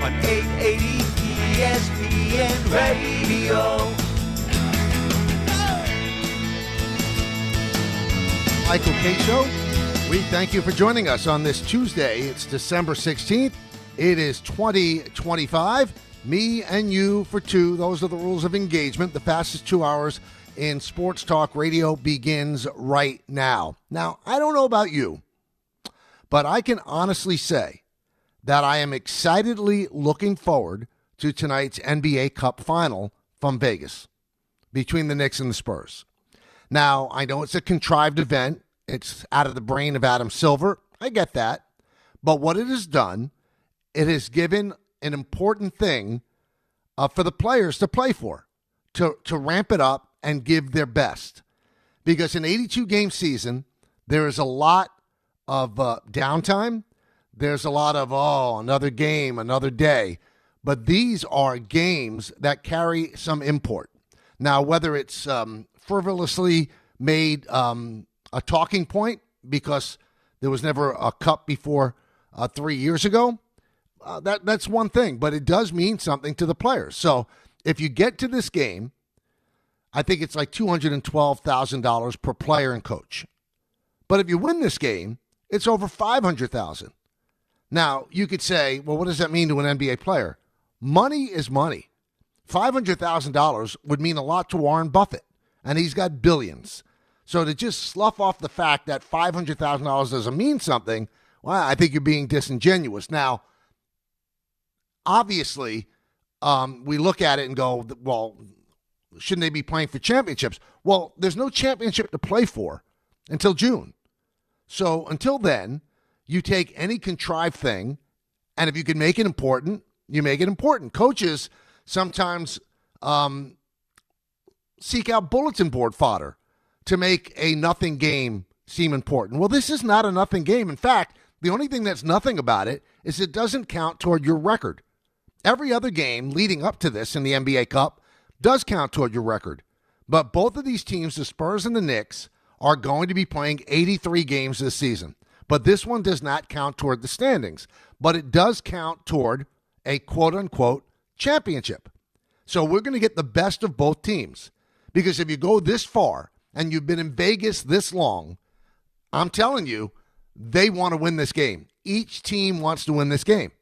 on 880 ESPN Radio. Michael K. Show. We thank you for joining us on this Tuesday. It's December 16th. It is 2025. Me and you for two. Those are the rules of engagement. The fastest 2 hours in sports talk radio begins right now. Now, I don't know about you, but I can honestly say that I am excitedly looking forward to tonight's NBA Cup final from Vegas between the Knicks and the Spurs. Now, I know it's a contrived event. It's out of the brain of Adam Silver. I get that. But what it has done, it has given an important thing for the players to play for, to ramp it up and give their best. Because in an 82-game season, there is a lot of downtime. There's a lot of, another game, another day. But these are games that carry some import. Now, whether it's frivolously made a talking point because there was never a cup before 3 years ago, that's one thing. But it does mean something to the players. So if you get to this game, I think it's like $212,000 per player and coach. But if you win this game, it's over $500,000. Now, you could say, well, what does that mean to an NBA player? Money is money. $500,000 would mean a lot to Warren Buffett, and he's got billions. So to just slough off the fact that $500,000 doesn't mean something, well, I think you're being disingenuous. Now, obviously, we look at it and go, well, shouldn't they be playing for championships? Well, there's no championship to play for until June. So until then, you take any contrived thing, and if you can make it important, you make it important. Coaches sometimes seek out bulletin board fodder to make a nothing game seem important. Well, this is not a nothing game. In fact, the only thing that's nothing about it is it doesn't count toward your record. Every other game leading up to this in the NBA Cup does count toward your record. But both of these teams, the Spurs and the Knicks, are going to be playing 83 games this season. But this one does not count toward the standings. But it does count toward a quote-unquote championship. So we're going to get the best of both teams. Because if you go this far and you've been in Vegas this long, I'm telling you, they want to win this game. Each team wants to win this game.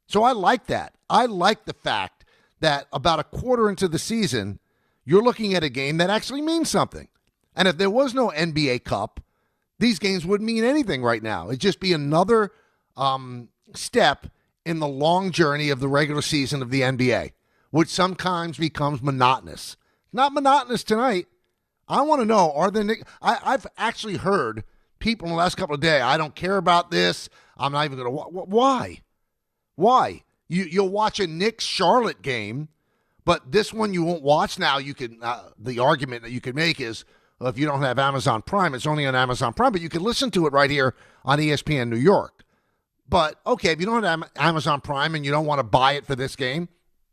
So I like that. I like the fact that about a quarter into the season, you're looking at a game that actually means something. And if there was no NBA Cup, these games wouldn't mean anything right now. It'd just be another step in the long journey of the regular season of the NBA, which sometimes becomes monotonous. Not monotonous tonight. I want to know, are the Knicks... I've actually heard people in the last couple of days, I don't care about this. I'm not even going to... Why? Why? You'll watch a Knicks-Charlotte game, but this one you won't watch. Now, you can. The argument that you could make is, well, if you don't have Amazon Prime, it's only on Amazon Prime, but you can listen to it right here on ESPN New York. But, okay, if you don't have Amazon Prime and you don't want to buy it for this game,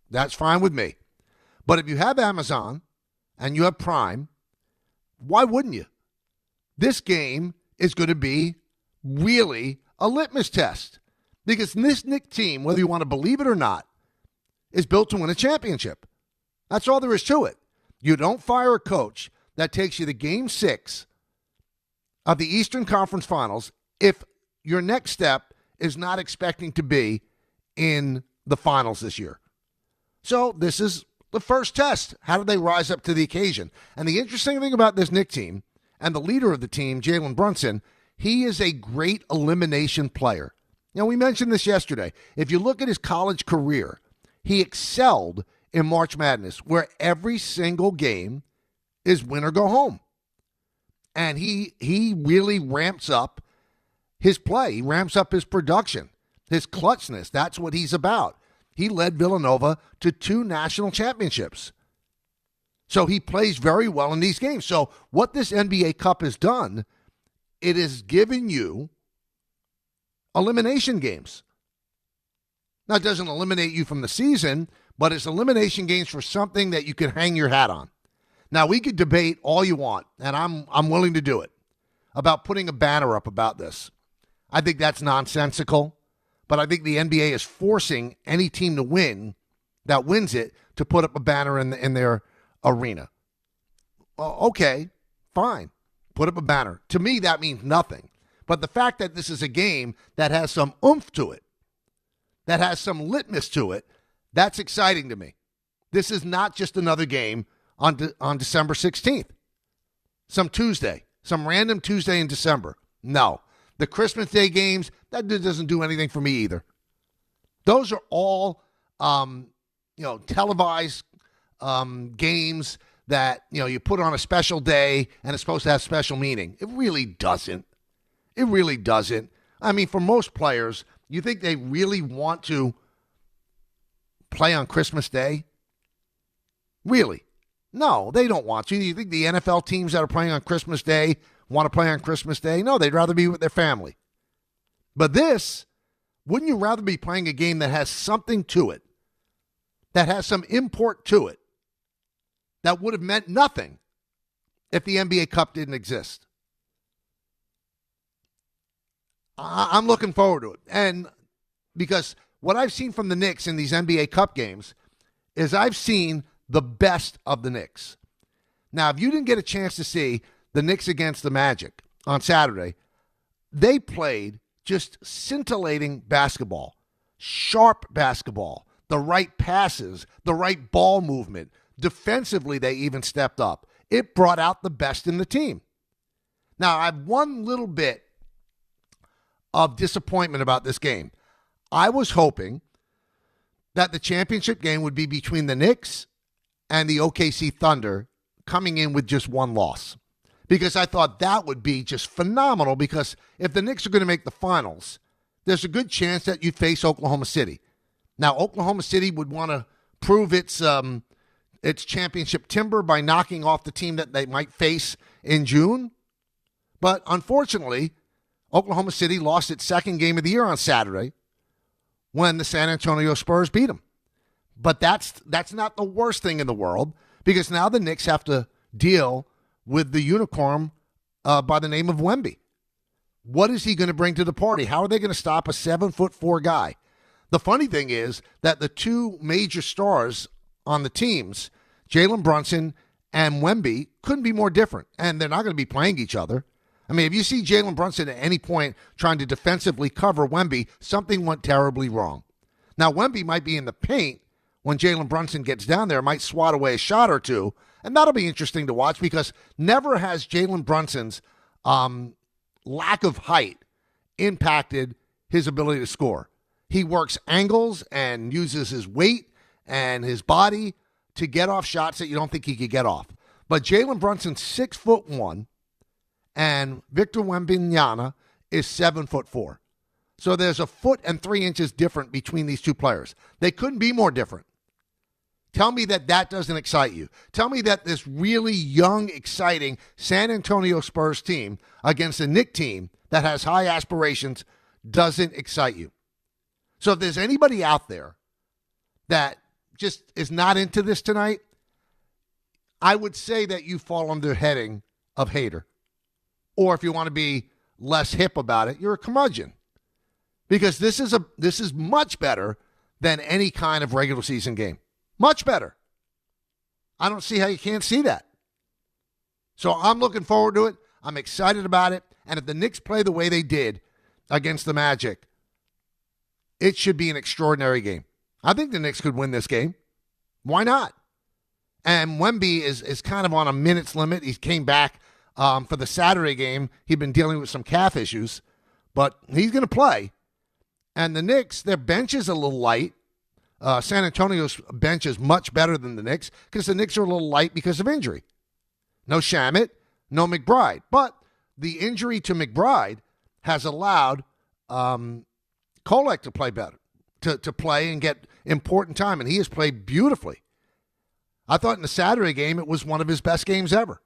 that's fine with me. But if you have Amazon and you have Prime, why wouldn't you? This game is going to be really a litmus test. Because this Knicks team, whether you want to believe it or not, is built to win a championship. That's all there is to it. You don't fire a coach that takes you to Game 6 of the Eastern Conference Finals if your next step is not expecting to be in the finals this year. So this is the first test. How do they rise up to the occasion? And the interesting thing about this Knicks team and the leader of the team, Jalen Brunson, he is a great elimination player. Now, we mentioned this yesterday. If you look at his college career, he excelled in March Madness, where every single game is win or go home. And he really ramps up his play. He ramps up his production, his clutchness. That's what he's about. He led Villanova to 2 national championships. So he plays very well in these games. So what this NBA Cup has done, it has given you elimination games. Now, it doesn't eliminate you from the season, but it's elimination games for something that you can hang your hat on. Now, we could debate all you want, and I'm willing to do it, about putting a banner up about this. I think that's nonsensical. but I think the NBA is forcing any team to win that wins it to put up a banner in their arena. Okay, fine. Put up a banner. To me, that means nothing. But the fact that this is a game that has some oomph to it, that has some litmus to it, that's exciting to me. This is not just another game on December 16th. Some Tuesday, some random Tuesday in December. No. The Christmas Day games, that doesn't do anything for me either. Those are all, televised games that, you put on a special day and it's supposed to have special meaning. It really doesn't. It really doesn't. I mean, for most players, you think they really want to play on Christmas Day? Really? No, they don't want to. You think the NFL teams that are playing on Christmas Day want to play on Christmas Day? No, they'd rather be with their family. But this, wouldn't you rather be playing a game that has something to it, that has some import to it, that would have meant nothing if the NBA Cup didn't exist? I'm looking forward to it. And because what I've seen from the Knicks in these NBA Cup games is I've seen the best of the Knicks. Now, if you didn't get a chance to see the Knicks against the Magic on Saturday, they played just scintillating basketball, sharp basketball, the right passes, the right ball movement. Defensively, they even stepped up. It brought out the best in the team. Now, I have one little bit of disappointment about this game. I was hoping that the championship game would be between the Knicks and the OKC Thunder coming in with just one loss, because I thought that would be just phenomenal, because if the Knicks are going to make the finals, there's a good chance that you'd face Oklahoma City. Now, Oklahoma City would want to prove its championship timber by knocking off the team that they might face in June. But unfortunately, Oklahoma City lost its second game of the year on Saturday when the San Antonio Spurs beat them. But that's not the worst thing in the world, because now the Knicks have to deal with the unicorn by the name of Wemby. What is he going to bring to the party? How are they going to stop a 7'4" guy? The funny thing is that the two major stars on the teams, Jalen Brunson and Wemby, couldn't be more different, and they're not going to be playing each other. I mean, if you see Jalen Brunson at any point trying to defensively cover Wemby, something went terribly wrong. Now, Wemby might be in the paint when Jalen Brunson gets down there, might swat away a shot or two, and that'll be interesting to watch, because never has Jalen Brunson's lack of height impacted his ability to score. He works angles and uses his weight and his body to get off shots that you don't think he could get off. But Jalen Brunson's 6'1", and Victor Wembanyama is 7'4". So there's a 1.3 inches different between these two players. They couldn't be more different. Tell me that doesn't excite you. Tell me that this really young, exciting San Antonio Spurs team against a Knicks team that has high aspirations doesn't excite you. So if there's anybody out there that just is not into this tonight, I would say that you fall under the heading of hater. Or if you want to be less hip about it, you're a curmudgeon. Because this is much better than any kind of regular season game. Much better. I don't see how you can't see that. So I'm looking forward to it. I'm excited about it. And if the Knicks play the way they did against the Magic, it should be an extraordinary game. I think the Knicks could win this game. Why not? And Wemby is kind of on a minutes limit. He came back for the Saturday game. He'd been dealing with some calf issues, but he's going to play. And the Knicks, their bench is a little light. San Antonio's bench is much better than the Knicks, because the Knicks are a little light because of injury. No Shamet, no McBride. But the injury to McBride has allowed Kolek to play better, to play and get important time, and he has played beautifully. I thought in the Saturday game it was one of his best games ever.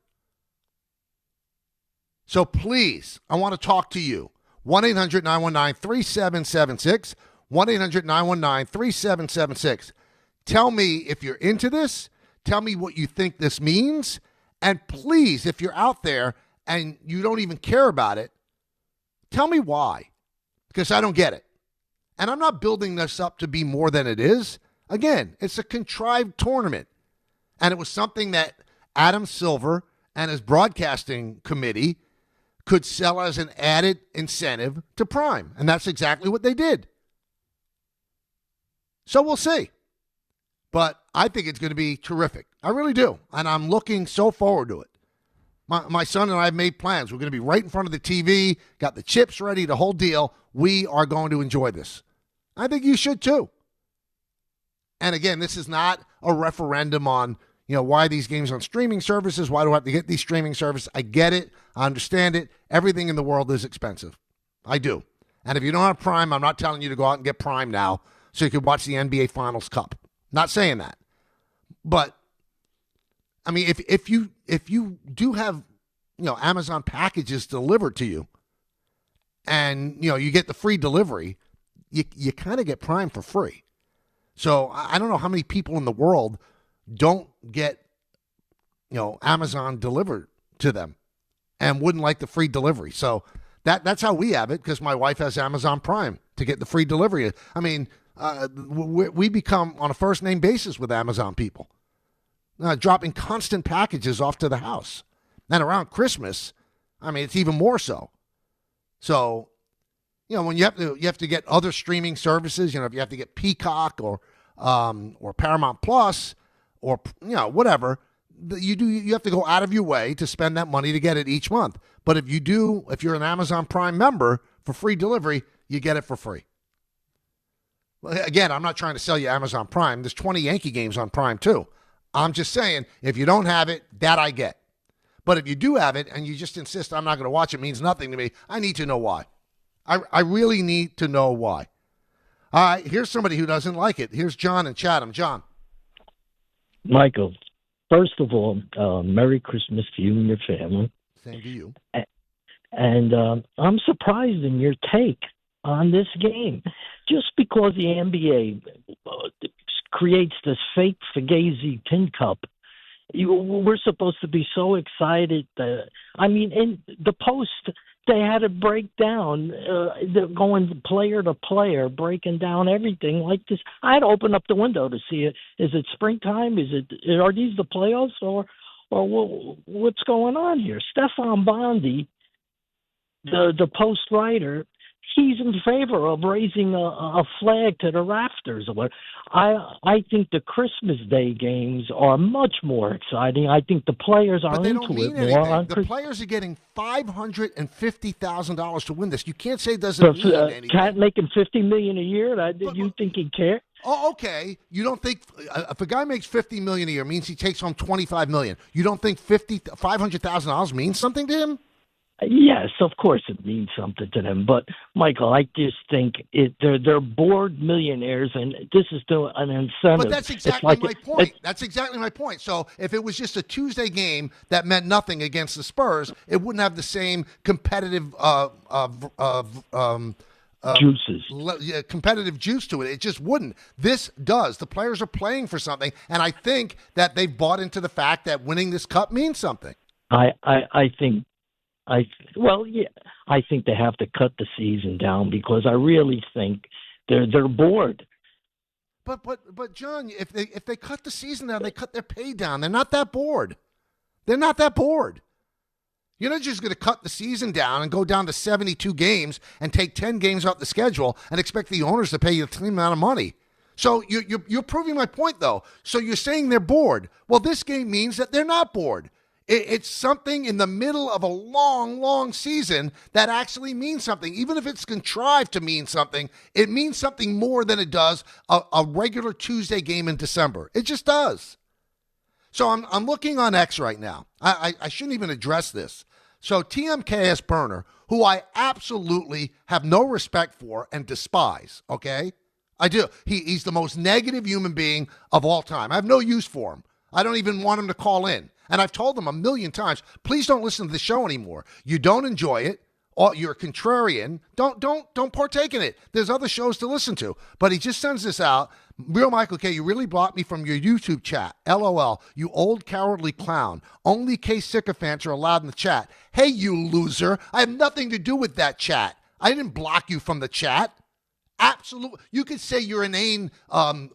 So please, I want to talk to you. 1-800-919-3776. 1-800-919-3776. Tell me if you're into this. Tell me what you think this means. And please, if you're out there and you don't even care about it, tell me why. Because I don't get it. And I'm not building this up to be more than it is. Again, it's a contrived tournament. And it was something that Adam Silver and his broadcasting committee could sell as an added incentive to Prime. And that's exactly what they did. So we'll see. But I think it's going to be terrific. I really do. And I'm looking so forward to it. My son and I have made plans. We're going to be right in front of the TV, got the chips ready, the whole deal. We are going to enjoy this. I think you should too. And again, this is not a referendum on, why are these games on streaming services? Why do I have to get these streaming services? I get it. I understand it. Everything in the world is expensive. I do. And if you don't have Prime, I'm not telling you to go out and get Prime now so you can watch the NBA Finals Cup. Not saying that. But I mean, if you do have, Amazon packages delivered to you and, you get the free delivery, you kind of get Prime for free. So I don't know how many people in the world don't get, Amazon delivered to them and wouldn't like the free delivery. So that's how we have it, because my wife has Amazon Prime to get the free delivery. I mean, we become on a first name basis with Amazon people, dropping constant packages off to the house. And around Christmas, I mean, it's even more so. So, when you have to get other streaming services, if you have to get Peacock or Paramount Plus or whatever, you have to go out of your way to spend that money to get it each month. But if you're an Amazon Prime member for free delivery, you get it for free. Again, I'm not trying to sell you Amazon Prime. There's 20 Yankee games on Prime too. I'm just saying, if you don't have it, that I get. But if you do have it and you just insist I'm not going to watch it, means nothing to me, I need to know why. I really need to know why. All right, here's somebody who doesn't like it. Here's John in Chatham. John. Michael, first of all, Merry Christmas to you and your family. Same to you. And I'm surprised in your take on this game. Just because the NBA creates this fake Fugaze tin cup, we're supposed to be so excited. In the Post, they had to break down, going player to player, breaking down everything like this. I had to open up the window to see it. Is it springtime? Are these the playoffs, or what's going on here? Stefan Bondi, the Post writer, he's in favor of raising a flag to the rafters. I think the Christmas Day games are much more exciting. I think the players are into it more. The players are getting $550,000 to win this. You can't say it doesn't mean anything. Cat making $50 million a year. You think he cares? Oh, okay. You don't think if a guy makes $50 million a year means he takes home $25 million? You don't think $500,000 means something to him? Yes, of course it means something to them. But, Michael, I just think they're bored millionaires, and this is still an incentive. But that's exactly my point. That's exactly my point. So if it was just a Tuesday game that meant nothing against the Spurs, it wouldn't have the same competitive juices. Competitive juice to it. It just wouldn't. This does. The players are playing for something, and I think that they've bought into the fact that winning this cup means something. I think they have to cut the season down because I really think they're bored. But John, if they cut the season down, they cut their pay down. They're not that bored. They're not that bored. You're not just going to cut the season down and go down to 72 games and take 10 games off the schedule and expect the owners to pay you the same amount of money. So you're proving my point, though. So you're saying they're bored. Well, this game means that they're not bored. It's something in the middle of a long, long season that actually means something. Even if it's contrived to mean something, it means something more than it does a regular Tuesday game in December. It just does. So I'm looking on X right now. I shouldn't even address this. So TMKS Burner, who I absolutely have no respect for and despise, okay? I do. He's the most negative human being of all time. I have no use for him. I don't even want him to call in. And I've told them a million times, please don't listen to the show anymore. You don't enjoy it, or you're a contrarian. Don't partake in it. There's other shows to listen to. But he just sends this out. Real Michael K., you really blocked me from your YouTube chat. LOL, you old cowardly clown. Only K sycophants are allowed in the chat. Hey, you loser. I have nothing to do with that chat. I didn't block you from the chat. Absolutely. You could say you're inane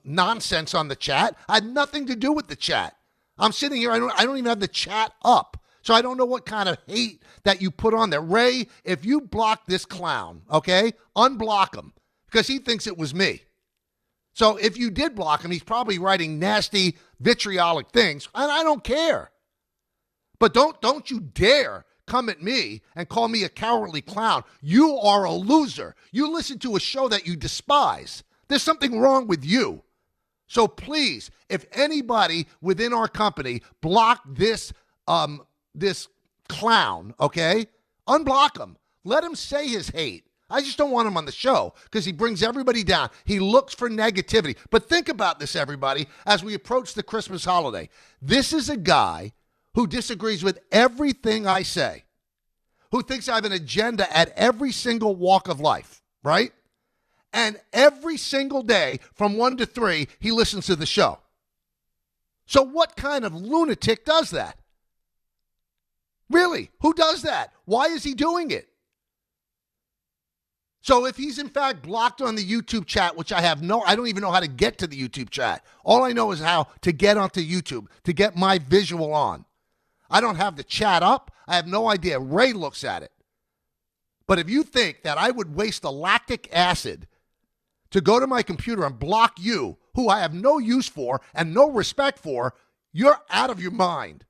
nonsense on the chat. I had nothing to do with the chat. I'm sitting here. I don't even have the chat up. So I don't know what kind of hate that you put on there. Ray, if you block this clown, okay, unblock him because he thinks it was me. So if you did block him, he's probably writing nasty, vitriolic things, and I don't care. But don't you dare come at me and call me a cowardly clown. You are a loser. You listen to a show that you despise. There's something wrong with you. So please, if anybody within our company block this clown, okay, unblock him. Let him say his hate. I just don't want him on the show because he brings everybody down. He looks for negativity. But think about this, everybody, as we approach the Christmas holiday. This is a guy who disagrees with everything I say, who thinks I have an agenda at every single walk of life, right? And every single day from 1 to 3, he listens to the show. So what kind of lunatic does that? Really? Who does that? Why is he doing it? So if he's in fact blocked on the YouTube chat, which I don't even know how to get to the YouTube chat. All I know is how to get onto YouTube, to get my visual on. I don't have the chat up. I have no idea. Ray looks at it. But if you think that I would waste the lactic acid to go to my computer and block you, who I have no use for and no respect for, you're out of your mind.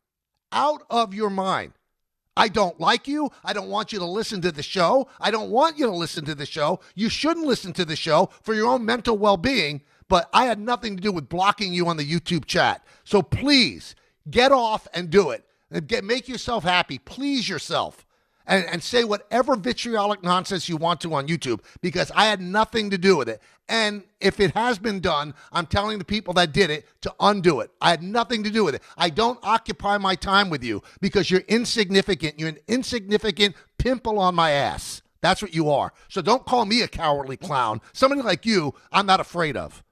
Out of your mind. I don't like you. I don't want you to listen to the show. I don't want you to listen to the show. You shouldn't listen to the show for your own mental well-being, but I had nothing to do with blocking you on the YouTube chat. So please, get off and do it. Make yourself happy. Please yourself. And say whatever vitriolic nonsense you want to on YouTube because I had nothing to do with it. And if it has been done, I'm telling the people that did it to undo it. I had nothing to do with it. I don't occupy my time with you because you're insignificant. You're an insignificant pimple on my ass. That's what you are. So don't call me a cowardly clown. Somebody like you, I'm not afraid of.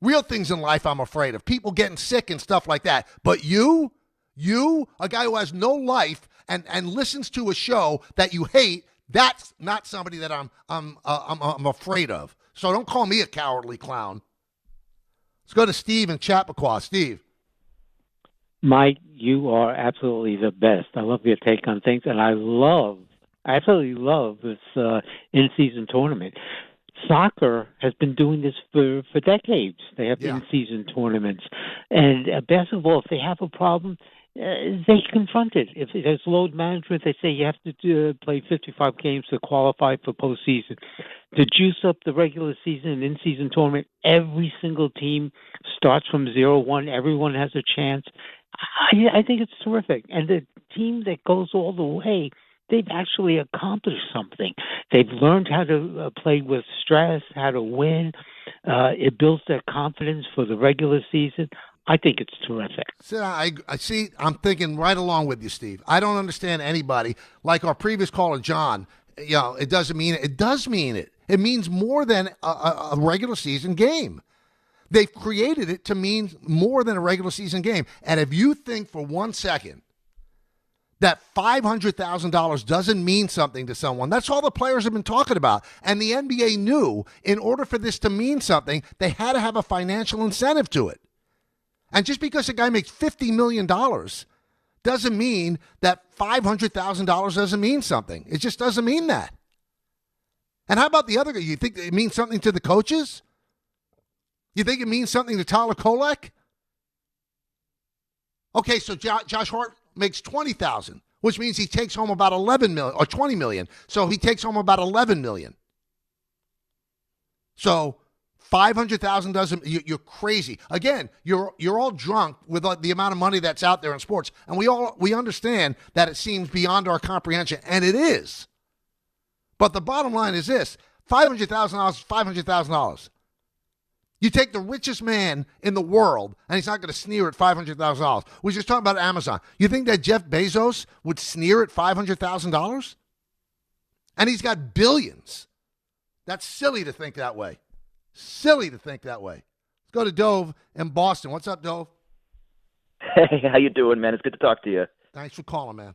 Real things in life I'm afraid of. People getting sick and stuff like that. But you, a guy who has no life and listens to a show that you hate, that's not somebody that I'm afraid of. So don't call me a cowardly clown. Let's go to Steve in Chappaqua. Steve. Mike, you are absolutely the best. I love your take on things, and I absolutely love this in-season tournament. Soccer has been doing this for decades. They have in-season tournaments. And basketball, if they have a problem, they confront it. If there's load management, they say you have to play 55 games to qualify for postseason. To juice up the regular season and in-season tournament, every single team starts from 0-1. Everyone has a chance. I think it's terrific. And the team that goes all the way, they've actually accomplished something. They've learned how to play with stress, how to win. It builds their confidence for the regular season. I think it's terrific. So I see. I'm thinking right along with you, Steve. I don't understand anybody like our previous caller, John. It doesn't mean it. It does mean it. It means more than a regular season game. They've created it to mean more than a regular season game. And if you think for 1 second that $500,000 doesn't mean something to someone, that's all the players have been talking about. And the NBA knew in order for this to mean something, they had to have a financial incentive to it. And just because a guy makes $50 million doesn't mean that $500,000 doesn't mean something. It just doesn't mean that. And how about the other guy? You think it means something to the coaches? You think it means something to Tyler Kolek? Okay, so Josh Hart makes $20,000, which means he takes home about $11 million or $20 million. So he takes home about $11 million. So $500,000 doesn't. You're crazy. Again, you're all drunk with the amount of money that's out there in sports, and we understand that it seems beyond our comprehension, and it is. But the bottom line is this: $500,000 is $500,000. You take the richest man in the world, and he's not going to sneer at $500,000. We were just talking about Amazon. You think that Jeff Bezos would sneer at $500,000? And he's got billions. That's silly to think that way. Silly to think that way. Let's go to Dove in Boston. What's up, Dove? Hey, how you doing, man? It's good to talk to you. Thanks for calling, man.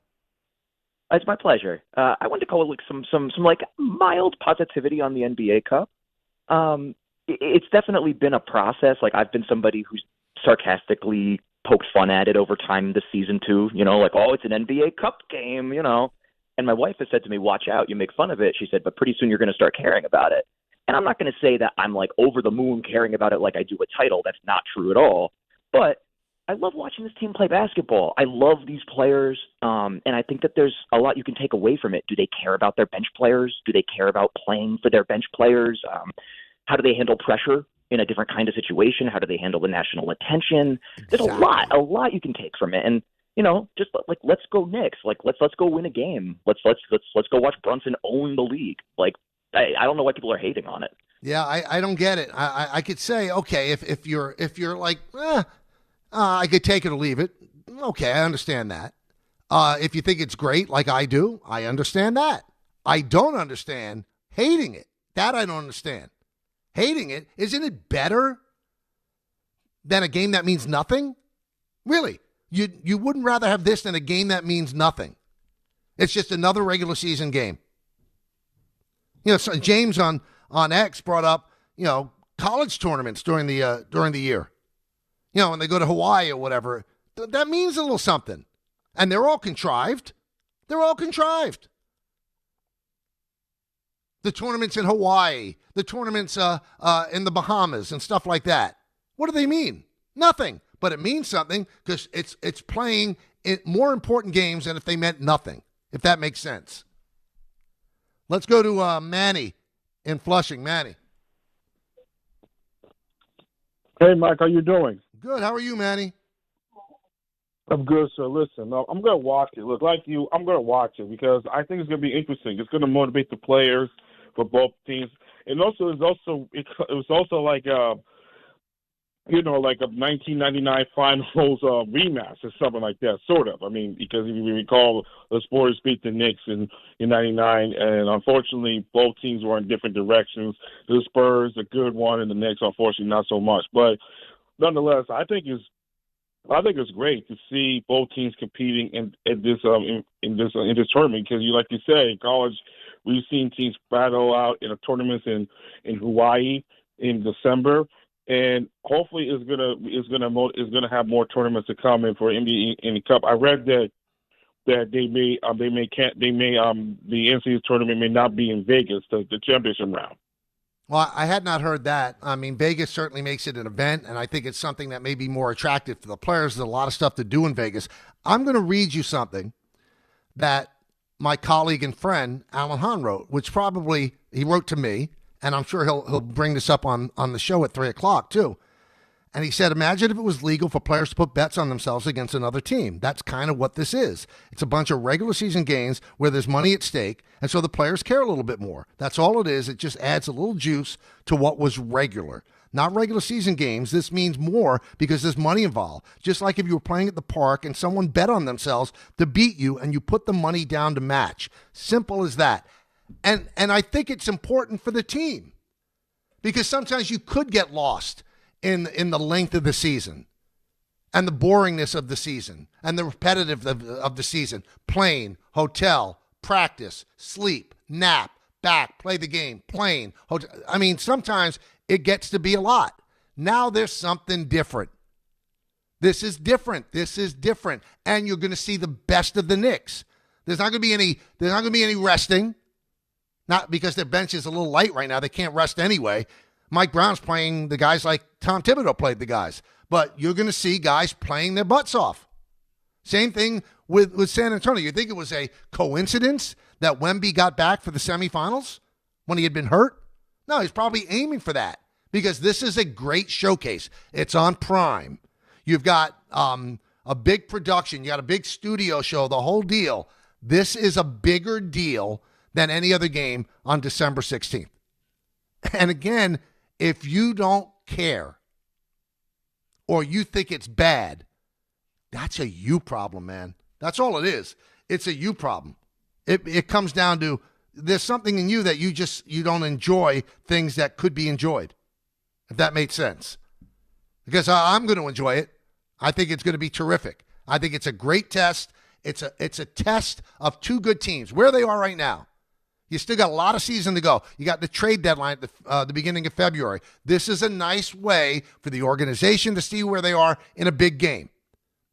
It's my pleasure. I wanted to call it some like mild positivity on the NBA Cup. It's definitely been a process. Like, I've been somebody who's sarcastically poked fun at it over time this season too. Like, oh, it's an NBA Cup game, And my wife has said to me, watch out, you make fun of it. She said, but pretty soon you're going to start caring about it. And I'm not going to say that I'm like over the moon caring about it like I do a title. That's not true at all. But I love watching this team play basketball. I love these players. And I think that there's a lot you can take away from it. Do they care about their bench players? Do they care about playing for their bench players? How do they handle pressure in a different kind of situation? How do they handle the national attention? There's a lot you can take from it. And, just like, let's go Knicks. Like, let's go win a game. Let's go watch Brunson own the league. Like, I don't know why people are hating on it. Yeah, I don't get it. I could say, okay, if you're like, I could take it or leave it. Okay, I understand that. If you think it's great, like I do, I understand that. I don't understand hating it. That I don't understand. Hating it, isn't it better than a game that means nothing? Really? You wouldn't rather have this than a game that means nothing. It's just another regular season game. So James on X brought up, college tournaments during the year. When they go to Hawaii or whatever, that means a little something. And they're all contrived. The tournaments in Hawaii, the tournaments in the Bahamas and stuff like that. What do they mean? Nothing. But it means something because it's playing in more important games than if they meant nothing, if that makes sense. Let's go to Manny in Flushing. Manny. Hey, Mike, how you doing? Good. How are you, Manny? I'm good, sir. Listen, I'm going to watch it. Look, like you, I'm going to watch it because I think it's going to be interesting. It's going to motivate the players for both teams. And also, it was also like like a 1999 finals rematch or something like that, sort of. I mean, because if you recall, the Spurs beat the Knicks in 99, and unfortunately, both teams were in different directions. The Spurs, a good one, and the Knicks, unfortunately, not so much. But nonetheless, I think it's great to see both teams competing in this tournament because, like you say, in college, we've seen teams battle out in tournaments in Hawaii in December. And hopefully, is gonna have more tournaments to come in for NBA in the Cup. I read that the NCAA tournament may not be in Vegas, the championship round. Well, I had not heard that. I mean, Vegas certainly makes it an event, and I think it's something that may be more attractive to the players. There's a lot of stuff to do in Vegas. I'm going to read you something that my colleague and friend Alan Hahn wrote, which probably he wrote to me. And I'm sure he'll bring this up on the show at 3 o'clock, too. And he said, imagine if it was legal for players to put bets on themselves against another team. That's kind of what this is. It's a bunch of regular season games where there's money at stake, and so the players care a little bit more. That's all it is. It just adds a little juice to what was regular. Not regular season games. This means more because there's money involved. Just like if you were playing at the park and someone bet on themselves to beat you and you put the money down to match. Simple as that. And I think it's important for the team because sometimes you could get lost in the length of the season and the boringness of the season and the repetitive of the season. Plane, hotel, practice, sleep, nap, back, play the game, plane, hotel. I mean, sometimes it gets to be a lot. Now there's something different. This is different. And you're going to see the best of the Knicks. There's not going to be any resting. Not because their bench is a little light right now. They can't rest anyway. Mike Brown's playing the guys like Tom Thibodeau played the guys. But you're going to see guys playing their butts off. Same thing with San Antonio. You think it was a coincidence that Wemby got back for the semifinals when he had been hurt? No, he's probably aiming for that because this is a great showcase. It's on Prime. You've got a big production. You got a big studio show, the whole deal. This is a bigger deal than any other game on December 16th. And again, if you don't care or you think it's bad, that's a you problem, man. That's all it is. It's a you problem. It comes down to there's something in you that you don't enjoy things that could be enjoyed, if that makes sense. Because I'm going to enjoy it. I think it's going to be terrific. I think it's a great test. It's a test of two good teams, where they are right now. You still got a lot of season to go. You got the trade deadline at the beginning of February. This is a nice way for the organization to see where they are in a big game.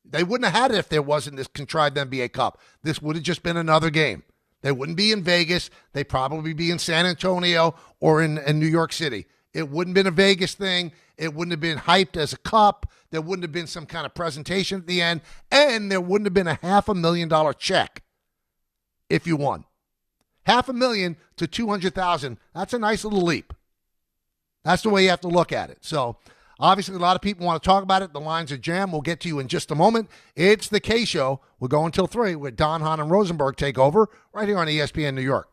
They wouldn't have had it if there wasn't this contrived NBA Cup. This would have just been another game. They wouldn't be in Vegas. They'd probably be in San Antonio or in New York City. It wouldn't have been a Vegas thing. It wouldn't have been hyped as a cup. There wouldn't have been some kind of presentation at the end. And there wouldn't have been a $500,000 check if you won. $500,000 to $200,000. That's a nice little leap. That's the way you have to look at it. So, obviously, a lot of people want to talk about it. The lines are jammed. We'll get to you in just a moment. It's the K Show. We'll go until 3 with Don, Hahn, and Rosenberg take over right here on ESPN New York.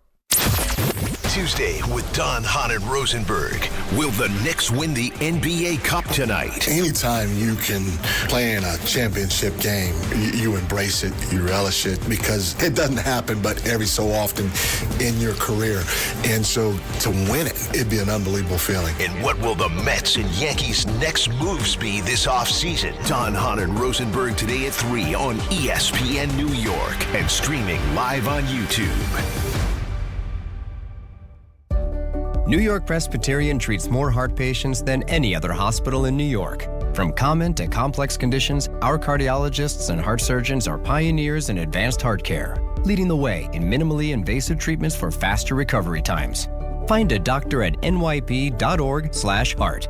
Tuesday with Don, Hahn, and Rosenberg. Will the Knicks win the NBA Cup tonight? Anytime you can play in a championship game, you embrace it, you relish it, because it doesn't happen but every so often in your career. And so to win it, it'd be an unbelievable feeling. And what will the Mets and Yankees' next moves be this offseason? Don, Hahn, and Rosenberg today at 3 on ESPN New York and streaming live on YouTube. New York Presbyterian treats more heart patients than any other hospital in New York. From common to complex conditions, our cardiologists and heart surgeons are pioneers in advanced heart care, leading the way in minimally invasive treatments for faster recovery times. Find a doctor at nyp.org/heart.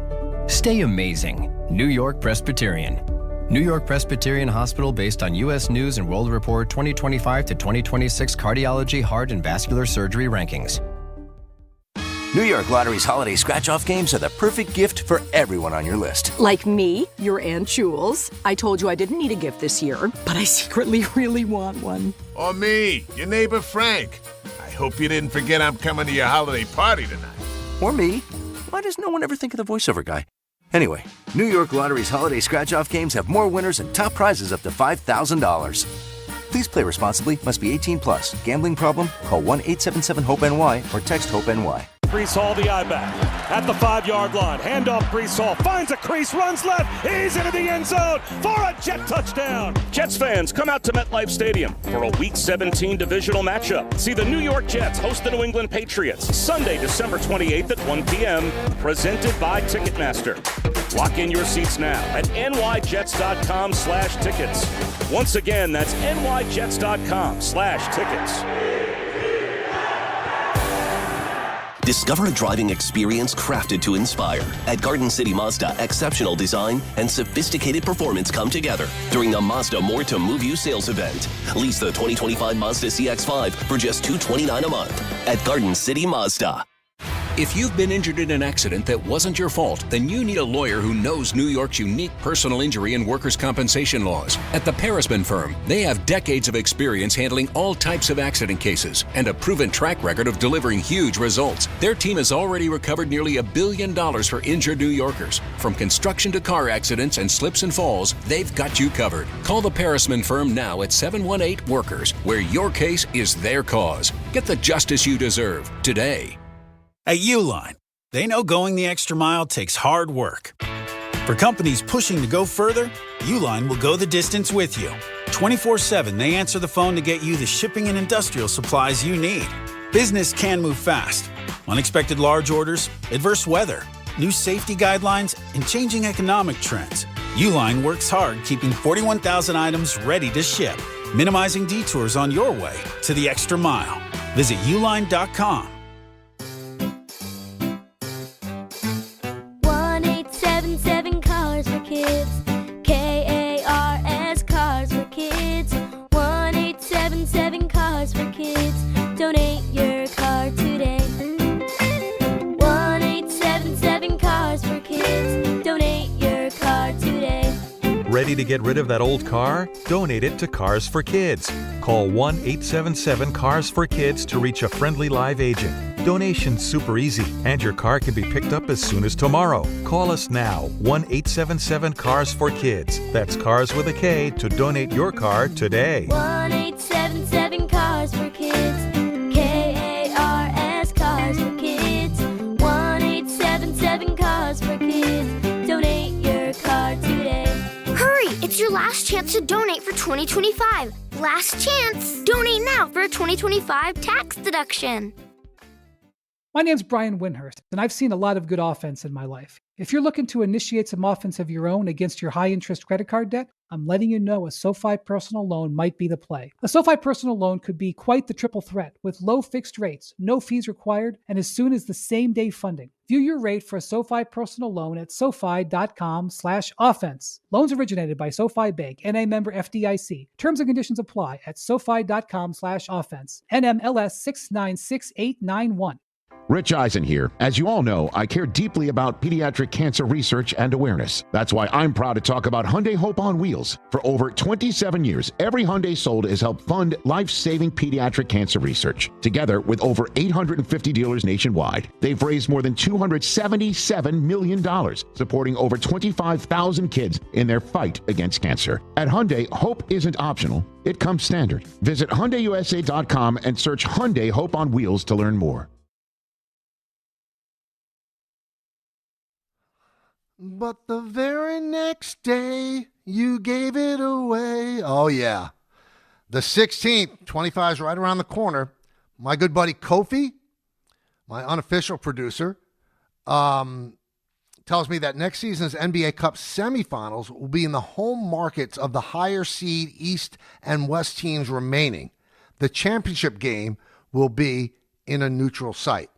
Stay amazing. New York Presbyterian. New York Presbyterian Hospital based on U.S. News and World Report 2025 to 2026 Cardiology, Heart, and Vascular Surgery Rankings. New York Lottery's holiday scratch-off games are the perfect gift for everyone on your list. Like me, your Aunt Jules. I told you I didn't need a gift this year, but I secretly really want one. Or me, your neighbor Frank. I hope you didn't forget I'm coming to your holiday party tonight. Or me. Why does no one ever think of the voiceover guy? Anyway, New York Lottery's holiday scratch-off games have more winners and top prizes up to $5,000. Please play responsibly. Must be 18 plus. Gambling problem? Call 1-877-HOPE-NY or text HOPE-NY. Brees Hall, the I-back, at the 5-yard line. Handoff, Brees Hall finds a crease, runs left. He's into the end zone for a Jet touchdown. Jets fans, come out to MetLife Stadium for a Week 17 divisional matchup. See the New York Jets host the New England Patriots Sunday, December 28th at 1 p.m. Presented by Ticketmaster. Lock in your seats now at nyjets.com/tickets. Once again, that's nyjets.com/tickets. Discover a driving experience crafted to inspire. At Garden City Mazda, exceptional design and sophisticated performance come together during the Mazda More to Move You sales event. Lease the 2025 Mazda CX-5 for just $229 a month at Garden City Mazda. If you've been injured in an accident that wasn't your fault, then you need a lawyer who knows New York's unique personal injury and workers' compensation laws. At the Parisman Firm, they have decades of experience handling all types of accident cases and a proven track record of delivering huge results. Their team has already recovered nearly $1 billion for injured New Yorkers. From construction to car accidents and slips and falls, they've got you covered. Call the Parisman Firm now at 718-WORKERS, where your case is their cause. Get the justice you deserve today. At Uline, they know going the extra mile takes hard work. For companies pushing to go further, Uline will go the distance with you. 24/7, they answer the phone to get you the shipping and industrial supplies you need. Business can move fast. Unexpected large orders, adverse weather, new safety guidelines, and changing economic trends. Uline works hard keeping 41,000 items ready to ship, minimizing detours on your way to the extra mile. Visit uline.com. 1-877 Cars for Kids. KARS Cars for Kids. 1-877 Cars for Kids. Donate your car today. 1-877 Cars for Kids. Donate your car today. Ready to get rid of that old car? Donate it to Cars for Kids. Call 1-877-CARS-FOR-KIDS to reach a friendly live agent. Donation's super easy, and your car can be picked up as soon as tomorrow. Call us now, 1-877-CARS-FOR-KIDS. That's Cars with a K to donate your car today. 1-877 Cars for Kids. KARS Cars for Kids. 1-877 Cars for Kids. Donate your car today. Hurry! It's your last chance to donate for 2025. Last chance! Donate now for a 2025 tax deduction. My name's Brian Windhurst, and I've seen a lot of good offense in my life. If you're looking to initiate some offense of your own against your high-interest credit card debt, I'm letting you know a SoFi personal loan might be the play. A SoFi personal loan could be quite the triple threat with low fixed rates, no fees required, and as soon as the same day funding. View your rate for a SoFi personal loan at SoFi.com/offense. Loans originated by SoFi Bank, N.A. member FDIC. Terms and conditions apply at SoFi.com/offense. NMLS 696891. Rich Eisen here. As you all know, I care deeply about pediatric cancer research and awareness. That's why I'm proud to talk about Hyundai Hope on Wheels. For over 27 years, every Hyundai sold has helped fund life-saving pediatric cancer research. Together with over 850 dealers nationwide, they've raised more than $277 million, supporting over 25,000 kids in their fight against cancer. At Hyundai, hope isn't optional. It comes standard. Visit HyundaiUSA.com and search Hyundai Hope on Wheels to learn more. But the very next day, you gave it away. Oh, yeah. The 16th, 25 is right around the corner. My good buddy Kofi, my unofficial producer, tells me that next season's NBA Cup semifinals will be in the home markets of the higher seed East and West teams remaining. The championship game will be in a neutral site.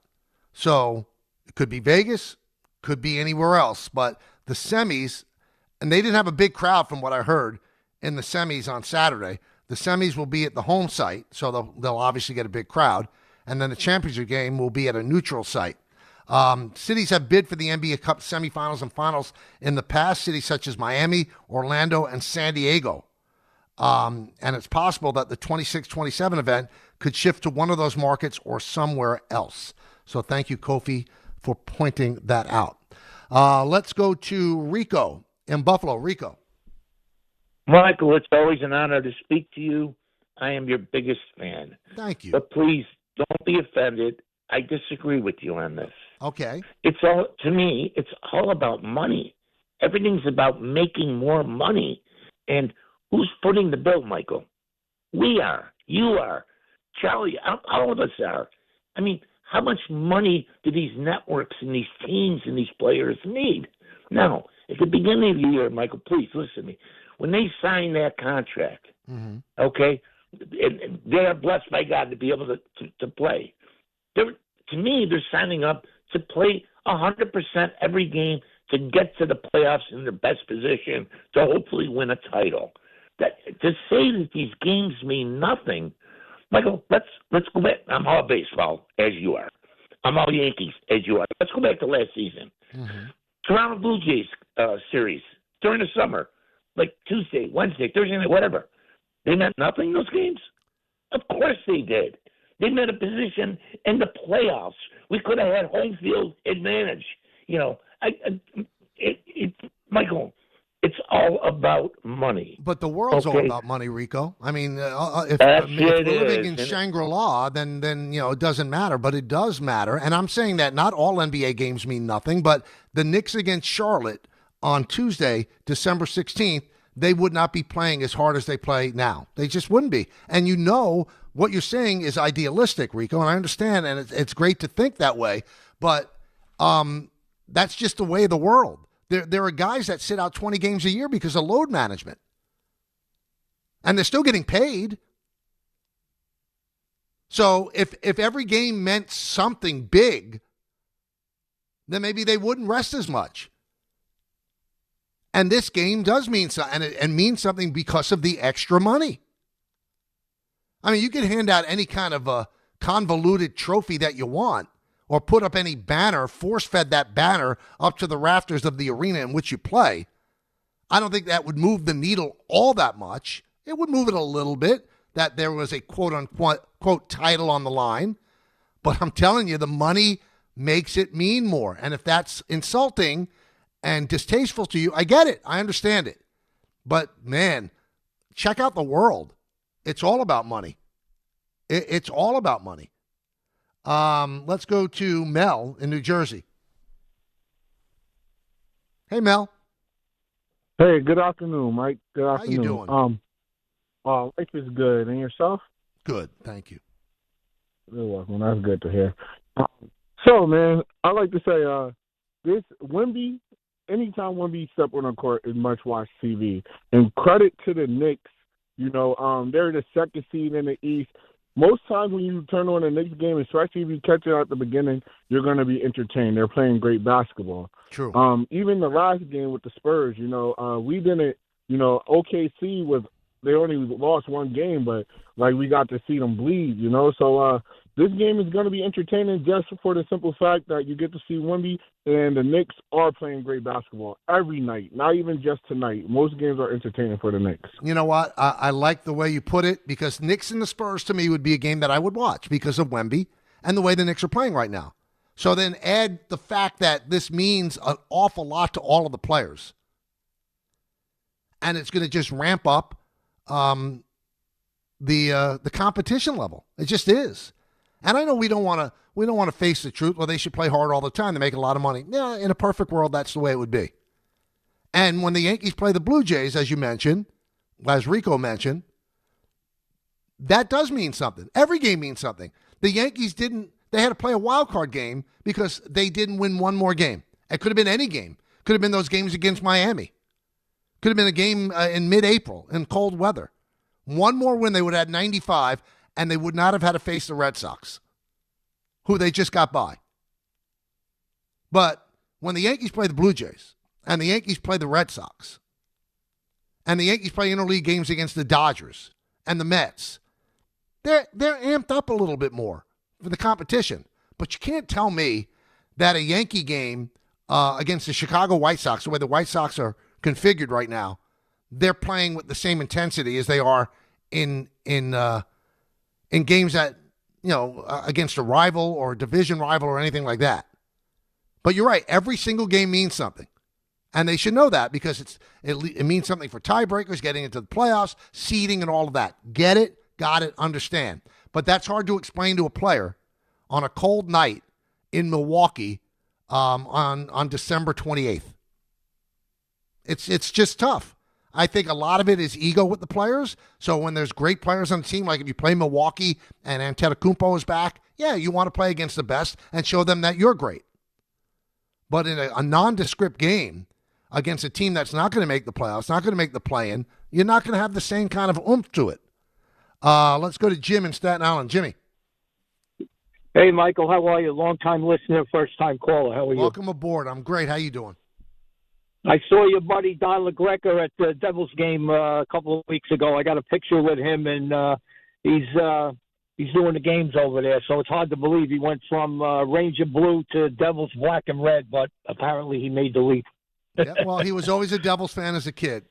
So it could be Vegas, could be anywhere else, but the semis, and they didn't have a big crowd from what I heard in the semis on Saturday. The semis will be at the home site, so they'll obviously get a big crowd, and then the championship game will be at a neutral site. Cities have bid for the NBA Cup semifinals and finals in the past, cities such as Miami, Orlando, and San Diego. And it's possible that the 26-27 event could shift to one of those markets or somewhere else. So thank you, Kofi, for pointing that out. Let's go to Rico in Buffalo. Rico. Michael, it's always an honor to speak to you. I am your biggest fan. Thank you. But please don't be offended. I disagree with you on this. Okay. To me, it's all about money. Everything's about making more money. And who's footing the bill, Michael? We are. You are. Charlie, all of us are. I mean, how much money do these networks and these teams and these players need? Now, at the beginning of the year, Michael, please listen to me. When they sign that contract, okay, and they are blessed by God to be able to play. To me, they're signing up to play 100% every game to get to the playoffs in the best position to hopefully win a title. To say that these games mean nothing, Michael, let's go back. I'm all baseball, as you are. I'm all Yankees, as you are. Let's go back to last season. Toronto Blue Jays series during the summer, like Tuesday, Wednesday, Thursday night, whatever. They meant nothing, those games? Of course they did. They meant a position in the playoffs. We could have had home field advantage. You know, Michael, it's all about money. But the world's all about money, Rico. I mean, if we're living in Shangri-La, then it doesn't matter. But it does matter. And I'm saying that not all NBA games mean nothing. But the Knicks against Charlotte on Tuesday, December 16th, they would not be playing as hard as they play now. They just wouldn't be. And what you're saying is idealistic, Rico, and I understand, and it's great to think that way. But that's just the way of the world. There are guys that sit out 20 games a year because of load management. And they're still getting paid. So if every game meant something big, then maybe they wouldn't rest as much. And this game does mean something, and means something because of the extra money. I mean, you can hand out any kind of a convoluted trophy that you want, or put up any banner, force-fed that banner up to the rafters of the arena in which you play. I don't think that would move the needle all that much. It would move it a little bit, that there was a quote-unquote title on the line. But I'm telling you, the money makes it mean more. And if that's insulting and distasteful to you, I get it. I understand it. But, man, check out the world. It's all about money. It's all about money. Let's go to Mel in New Jersey. Hey, Mel. Hey, good afternoon, Mike. Good afternoon. How you doing? Life is good. And yourself? Good, thank you. You're welcome. That's good to hear. So, man, I like to say this Wemby, anytime Wemby step on the court is much-watched TV. And credit to the Knicks. You know, they're the second seed in the East. Most times when you turn on a Knicks game, especially if you catch it at the beginning, you're going to be entertained. They're playing great basketball. True. Even the last game with the Spurs, we didn't, OKC they only lost one game, but, we got to see them bleed, So this game is going to be entertaining just for the simple fact that you get to see Wemby, and the Knicks are playing great basketball every night, not even just tonight. Most games are entertaining for the Knicks. You know what? I like the way you put it, because Knicks and the Spurs, to me, would be a game that I would watch because of Wemby and the way the Knicks are playing right now. So then add the fact that this means an awful lot to all of the players. And it's going to just ramp up the competition level. It just is. And I know we don't want to face the truth. Well, they should play hard all the time. They make a lot of money. Yeah, in a perfect world, that's the way it would be. And when the Yankees play the Blue Jays, as you mentioned, as Rico mentioned, that does mean something. Every game means something. The Yankees they had to play a wild card game because they didn't win one more game. It could have been any game. Could have been those games against Miami. Could have been a game in mid-April in cold weather. One more win, they would have had 95, and they would not have had to face the Red Sox, who they just got by. But when the Yankees play the Blue Jays, and the Yankees play the Red Sox, and the Yankees play interleague games against the Dodgers and the Mets, they're amped up a little bit more for the competition. But you can't tell me that a Yankee game against the Chicago White Sox, the way the White Sox are configured right now, they're playing with the same intensity as they are in games that, against a rival or a division rival or anything like that. But you're right. Every single game means something. And they should know that, because it means something for tiebreakers, getting into the playoffs, seeding, and all of that. Get it, got it, understand. But that's hard to explain to a player on a cold night in Milwaukee on December 28th. It's just tough. I think a lot of it is ego with the players. So when there's great players on the team, like if you play Milwaukee and Antetokounmpo is back, yeah, you want to play against the best and show them that you're great. But in a nondescript game against a team that's not going to make the playoffs, not going to make the play-in, you're not going to have the same kind of oomph to it. Let's go to Jim in Staten Island. Jimmy. Hey, Michael. How are you? Long-time listener, first-time caller. How are you? Welcome aboard. I'm great. How you doing? I saw your buddy Don LaGreca at the Devils game a couple of weeks ago. I got a picture with him, and he's doing the games over there. So it's hard to believe he went from Ranger blue to Devils black and red, but apparently he made the leap. Yeah, well, he was always a Devils fan as a kid.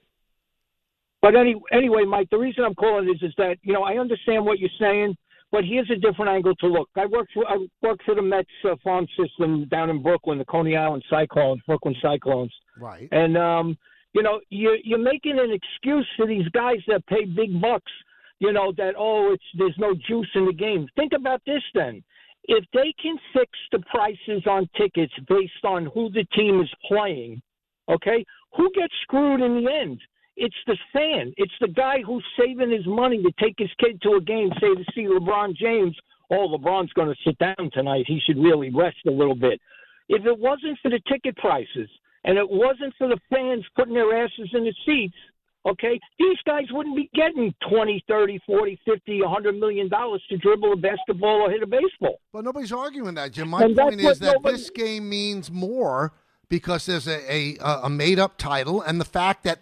But anyway, Mike, the reason I'm calling is that, I understand what you're saying, but here's a different angle to look. I worked for the Mets farm system down in Brooklyn, the Coney Island Cyclones, Brooklyn Cyclones. Right. And, you're making an excuse for these guys that pay big bucks, that, there's no juice in the game. Think about this then. If they can fix the prices on tickets based on who the team is playing, okay, who gets screwed in the end? It's the fan. It's the guy who's saving his money to take his kid to a game, say to see LeBron James. Oh, LeBron's going to sit down tonight. He should really rest a little bit. If it wasn't for the ticket prices and it wasn't for the fans putting their asses in the seats, okay, these guys wouldn't be getting $20, $30, $40, $50, $100 million to dribble a basketball or hit a baseball. Well, nobody's arguing that, Jim. My point is that this game means more because there's a made-up title and the fact that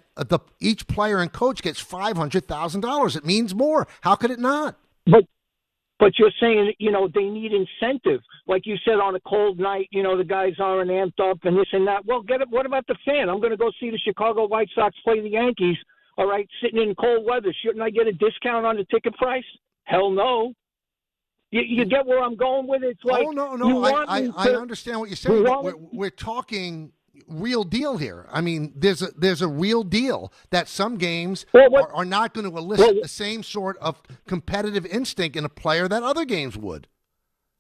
each player and coach gets $500,000. It means more. How could it not? But you're saying, they need incentive. Like you said, on a cold night, the guys aren't amped up and this and that. Well, what about the fan? I'm going to go see the Chicago White Sox play the Yankees, all right, sitting in cold weather. Shouldn't I get a discount on the ticket price? Hell no. You get where I'm going with it? It's like, I understand what you're saying, but we're talking real deal here. I mean, there's a real deal that some games are not going to elicit the same sort of competitive instinct in a player that other games would.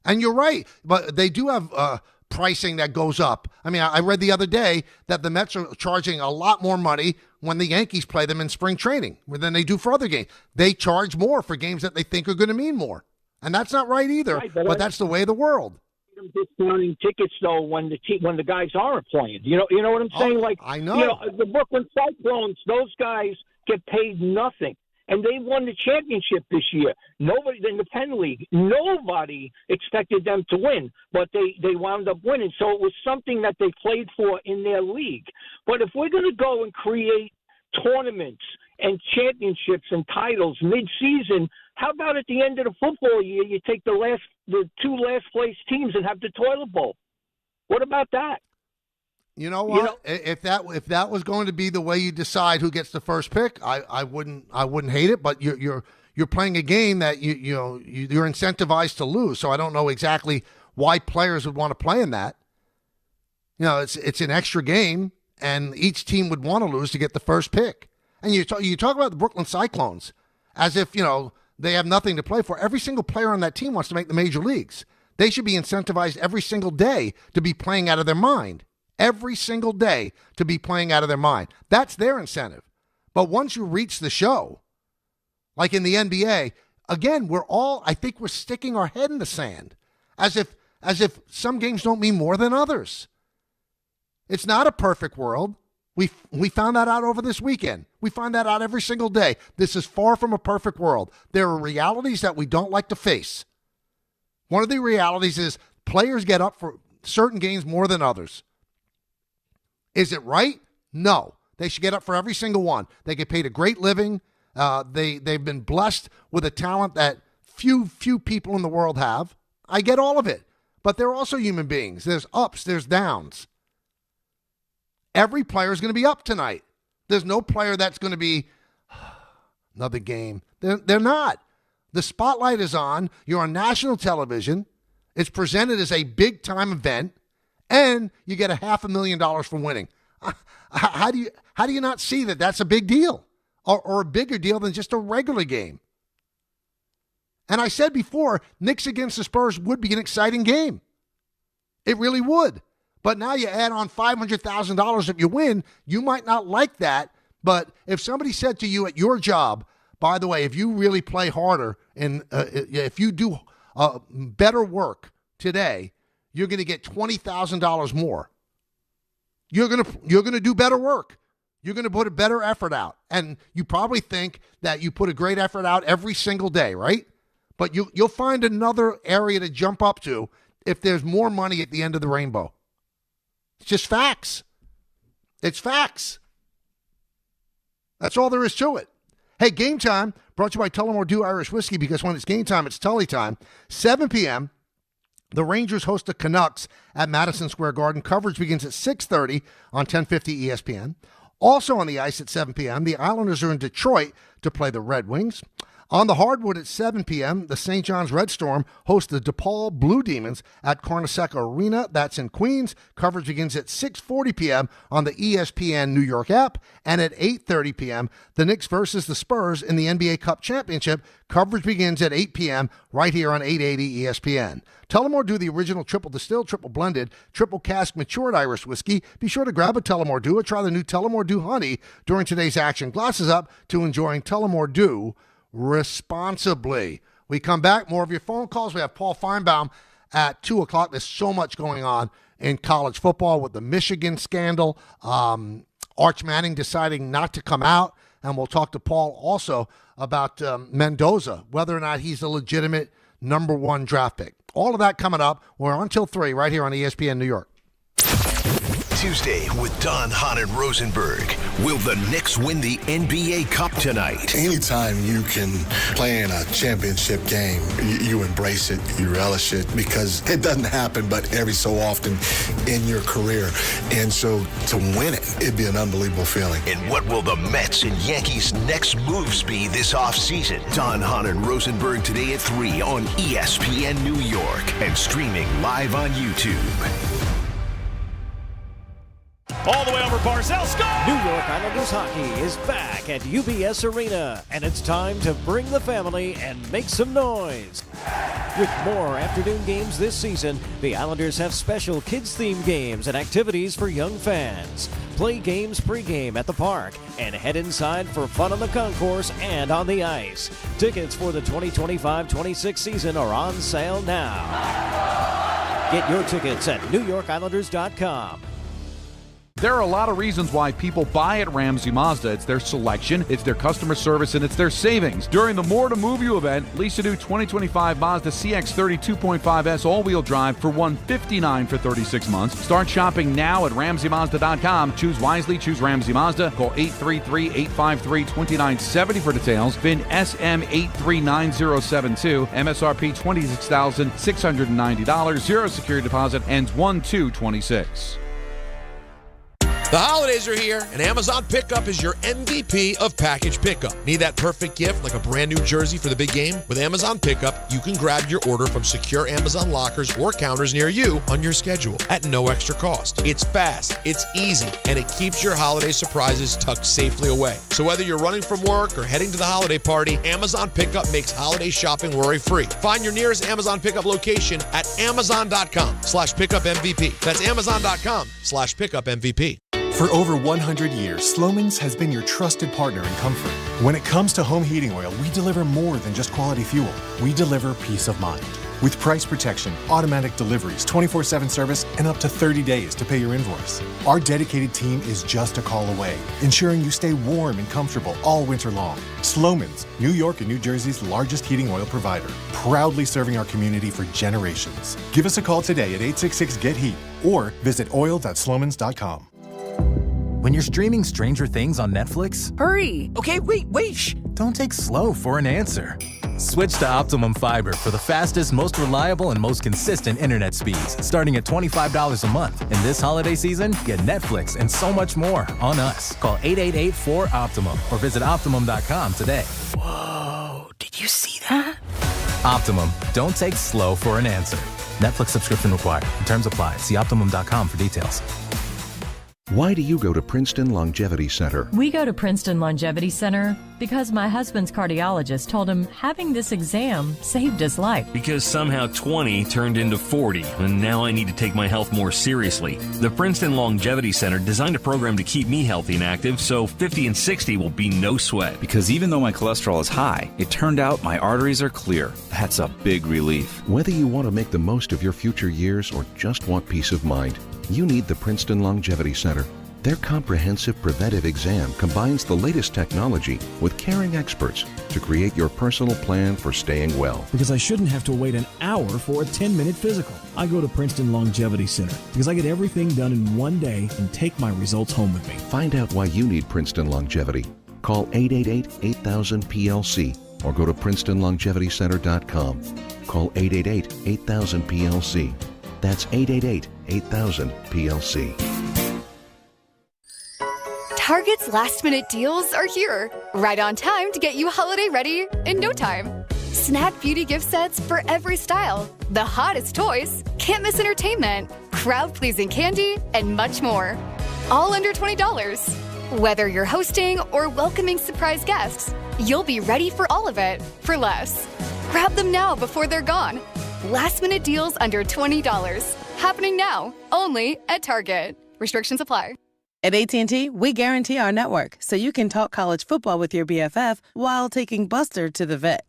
And you're right, but they do have pricing that goes up. I mean, I read the other day that the Mets are charging a lot more money when the Yankees play them in spring training than they do for other games. They charge more for games that they think are going to mean more. And that's not right either, but that's the way of the world. them discounting tickets though when the guys aren't playing. You know what I'm saying? I know. You know, the Brooklyn Cyclones, those guys get paid nothing. And they won the championship this year. Nobody in the Penn League, nobody expected them to win, but they wound up winning. So it was something that they played for in their league. But if we're going to go and create tournaments and championships and titles mid-season, how about at the end of the football year, you take the two last place teams and have the toilet bowl? What about that? You know what? If that was going to be the way you decide who gets the first pick, I wouldn't hate it. But you're playing a game that you're incentivized to lose. So I don't know exactly why players would want to play in that. You know, it's an extra game, and each team would want to lose to get the first pick. And you talk about the Brooklyn Cyclones as if they have nothing to play for. Every single player on that team wants to make the major leagues. They should be incentivized every single day to be playing out of their mind. Every single day to be playing out of their mind. That's their incentive. But once you reach the show, like in the NBA, again, I think we're sticking our head in the sand as if some games don't mean more than others. It's not a perfect world. We found that out over this weekend. We find that out every single day. This is far from a perfect world. There are realities that we don't like to face. One of the realities is players get up for certain games more than others. Is it right? No. They should get up for every single one. They get paid a great living. They've been blessed with a talent that few people in the world have. I get all of it. But they're also human beings. There's ups, there's downs. Every player is going to be up tonight. There's no player that's going to be another game. They're not. The spotlight is on. You're on national television. It's presented as a big-time event. And you get $500,000 for winning. How do you not see that that's a big deal or a bigger deal than just a regular game? And I said before, Knicks against the Spurs would be an exciting game. It really would. But now you add on $500,000 if you win. You might not like that. But if somebody said to you at your job, by the way, if you really play harder and if you do better work today, you're going to get $20,000 more. You're going to do better work. You're going to put a better effort out. And you probably think that you put a great effort out every single day, right? But you'll find another area to jump up to if there's more money at the end of the rainbow. It's just facts. It's facts. That's all there is to it. Hey, Game Time brought to you by Tullamore Dew Irish Whiskey, because when it's game time, it's Tully time. 7 p.m., the Rangers host the Canucks at Madison Square Garden. Coverage begins at 6:30 on 1050 ESPN. Also on the ice at 7 p.m., the Islanders are in Detroit to play the Red Wings. On the hardwood at 7 p.m., the St. John's Red Storm host the DePaul Blue Demons at Carnesecca Arena. That's in Queens. Coverage begins at 6:40 p.m. on the ESPN New York app. And at 8:30 p.m., the Knicks versus the Spurs in the NBA Cup Championship. Coverage begins at 8 p.m. right here on 880 ESPN. Tullamore Dew, the original triple distilled, triple blended, triple cask matured Irish whiskey. Be sure to grab a Tullamore Dew or try the new Tullamore Dew Honey during today's action. Glasses up to enjoying Tullamore Dew responsibly. We come back, more of your phone calls. We have Paul Finebaum at 2 o'clock. There's so much going on in college football with the Michigan scandal, Arch Manning deciding not to come out, and we'll talk to Paul also about Mendoza, whether or not he's a legitimate number one draft pick. All of that coming up. We're on till 3 right here on ESPN New York. Tuesday with Don, Hahn, and Rosenberg. Will the Knicks win the NBA Cup tonight? Anytime you can play in a championship game, you embrace it, you relish it, because it doesn't happen but every so often in your career. And so to win it, it'd be an unbelievable feeling. And what will the Mets and Yankees' next moves be this offseason? Don, Hahn, and Rosenberg today at 3 on ESPN New York and streaming live on YouTube. All the way over Barzell, score! New York Islanders hockey is back at UBS Arena, and it's time to bring the family and make some noise. With more afternoon games this season, the Islanders have special kids-themed games and activities for young fans. Play games pregame at the park and head inside for fun on the concourse and on the ice. Tickets for the 2025-26 season are on sale now. Get your tickets at NewYorkIslanders.com. There are a lot of reasons why people buy at Ramsey Mazda. It's their selection, it's their customer service, and it's their savings. During the More to Move You event, lease a new 2025 Mazda CX-30 2.5S all-wheel drive for $159 for 36 months. Start shopping now at RamseyMazda.com. Choose wisely, choose Ramsey Mazda. Call 833-853-2970 for details. VIN SM839072. MSRP $26,690. Zero security deposit. Ends 1/2/26. The holidays are here, and Amazon Pickup is your MVP of package pickup. Need that perfect gift like a brand new jersey for the big game? With Amazon Pickup, you can grab your order from secure Amazon lockers or counters near you on your schedule at no extra cost. It's fast, it's easy, and it keeps your holiday surprises tucked safely away. So whether you're running from work or heading to the holiday party, Amazon Pickup makes holiday shopping worry-free. Find your nearest Amazon Pickup location at amazon.com/pickupmvp. That's amazon.com/pickupmvp. For over 100 years, Slomin's has been your trusted partner in comfort. When it comes to home heating oil, we deliver more than just quality fuel. We deliver peace of mind. With price protection, automatic deliveries, 24/7 service, and up to 30 days to pay your invoice. Our dedicated team is just a call away, ensuring you stay warm and comfortable all winter long. Slomin's, New York and New Jersey's largest heating oil provider, proudly serving our community for generations. Give us a call today at 866-GET-HEAT or visit oil.slomins.com. When you're streaming Stranger Things on Netflix, Hurry! Okay, wait! Shh! Don't take slow for an answer. Switch to Optimum Fiber for the fastest, most reliable, and most consistent internet speeds, starting at $25 a month. And this holiday season, get Netflix and so much more on us. Call 888-4OPTIMUM or visit Optimum.com today. Whoa, did you see that? Optimum, don't take slow for an answer. Netflix subscription required. Terms apply. See Optimum.com for details. Why do you go to Princeton Longevity Center? We go to Princeton Longevity Center because my husband's cardiologist told him having this exam saved his life. Because somehow 20 turned into 40, and now I need to take my health more seriously. The Princeton Longevity Center designed a program to keep me healthy and active, so 50 and 60 will be no sweat. Because even though my cholesterol is high, it turned out my arteries are clear. That's a big relief. Whether you want to make the most of your future years or just want peace of mind, you need the Princeton Longevity Center. Their comprehensive preventive exam combines the latest technology with caring experts to create your personal plan for staying well. Because I shouldn't have to wait an hour for a 10-minute physical. I go to Princeton Longevity Center because I get everything done in one day and take my results home with me. Find out why you need Princeton Longevity. Call 888-8000-PLC or go to PrincetonLongevityCenter.com. Call 888-8000-PLC. That's 888-8000-PLC. Target's last-minute deals are here, right on time to get you holiday ready in no time. Snap beauty gift sets for every style, the hottest toys, can't miss entertainment, crowd-pleasing candy, and much more. All under $20. Whether you're hosting or welcoming surprise guests, you'll be ready for all of it for less. Grab them now before they're gone. Last-minute deals under $20. Happening now, only at Target. Restrictions apply. At AT&T, we guarantee our network so you can talk college football with your BFF while taking Buster to the vet.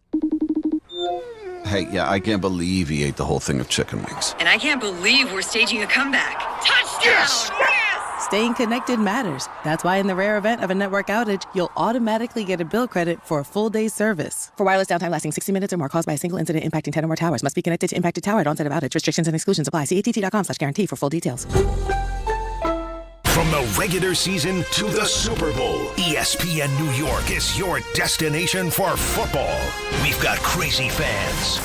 Hey, yeah, I can't believe he ate the whole thing of chicken wings. And I can't believe we're staging a comeback. Touchdown! Yes! Staying connected matters. That's why in the rare event of a network outage, you'll automatically get a bill credit for a full day's service. For wireless downtime lasting 60 minutes or more caused by a single incident impacting 10 or more towers, must be connected to impacted tower at onset of outage. Restrictions and exclusions apply. See att.com/guarantee for full details. From the regular season to the Super Bowl, ESPN New York is your destination for football. We've got crazy fans.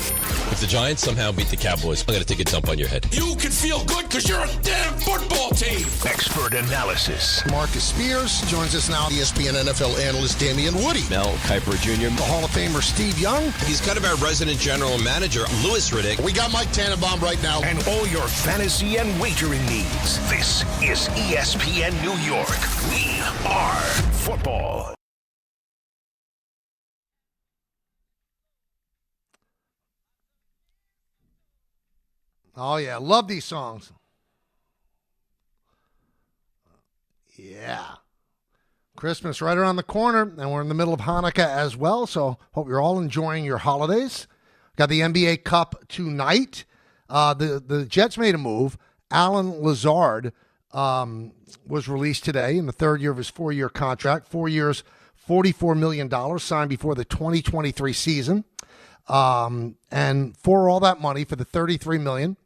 If the Giants somehow beat the Cowboys, I'm going to take a dump on your head. You can feel good because you're a damn football team. Expert analysis. Marcus Spears joins us now. ESPN NFL analyst Damian Woody. Mel Kiper Jr. The Hall of Famer Steve Young. He's kind of our resident general manager, Louis Riddick. We got Mike Tannenbaum right now. And all your fantasy and wagering needs. This is ESPN New York. We are football. Oh, yeah. Love these songs. Yeah. Christmas right around the corner, and we're in the middle of Hanukkah as well, so hope you're all enjoying your holidays. Got the NBA Cup tonight. The Jets made a move. Alan Lazard was released today in the third year of his 4-year contract. 4 years, $44 million signed before the 2023 season. And for all that money, for the $33 million,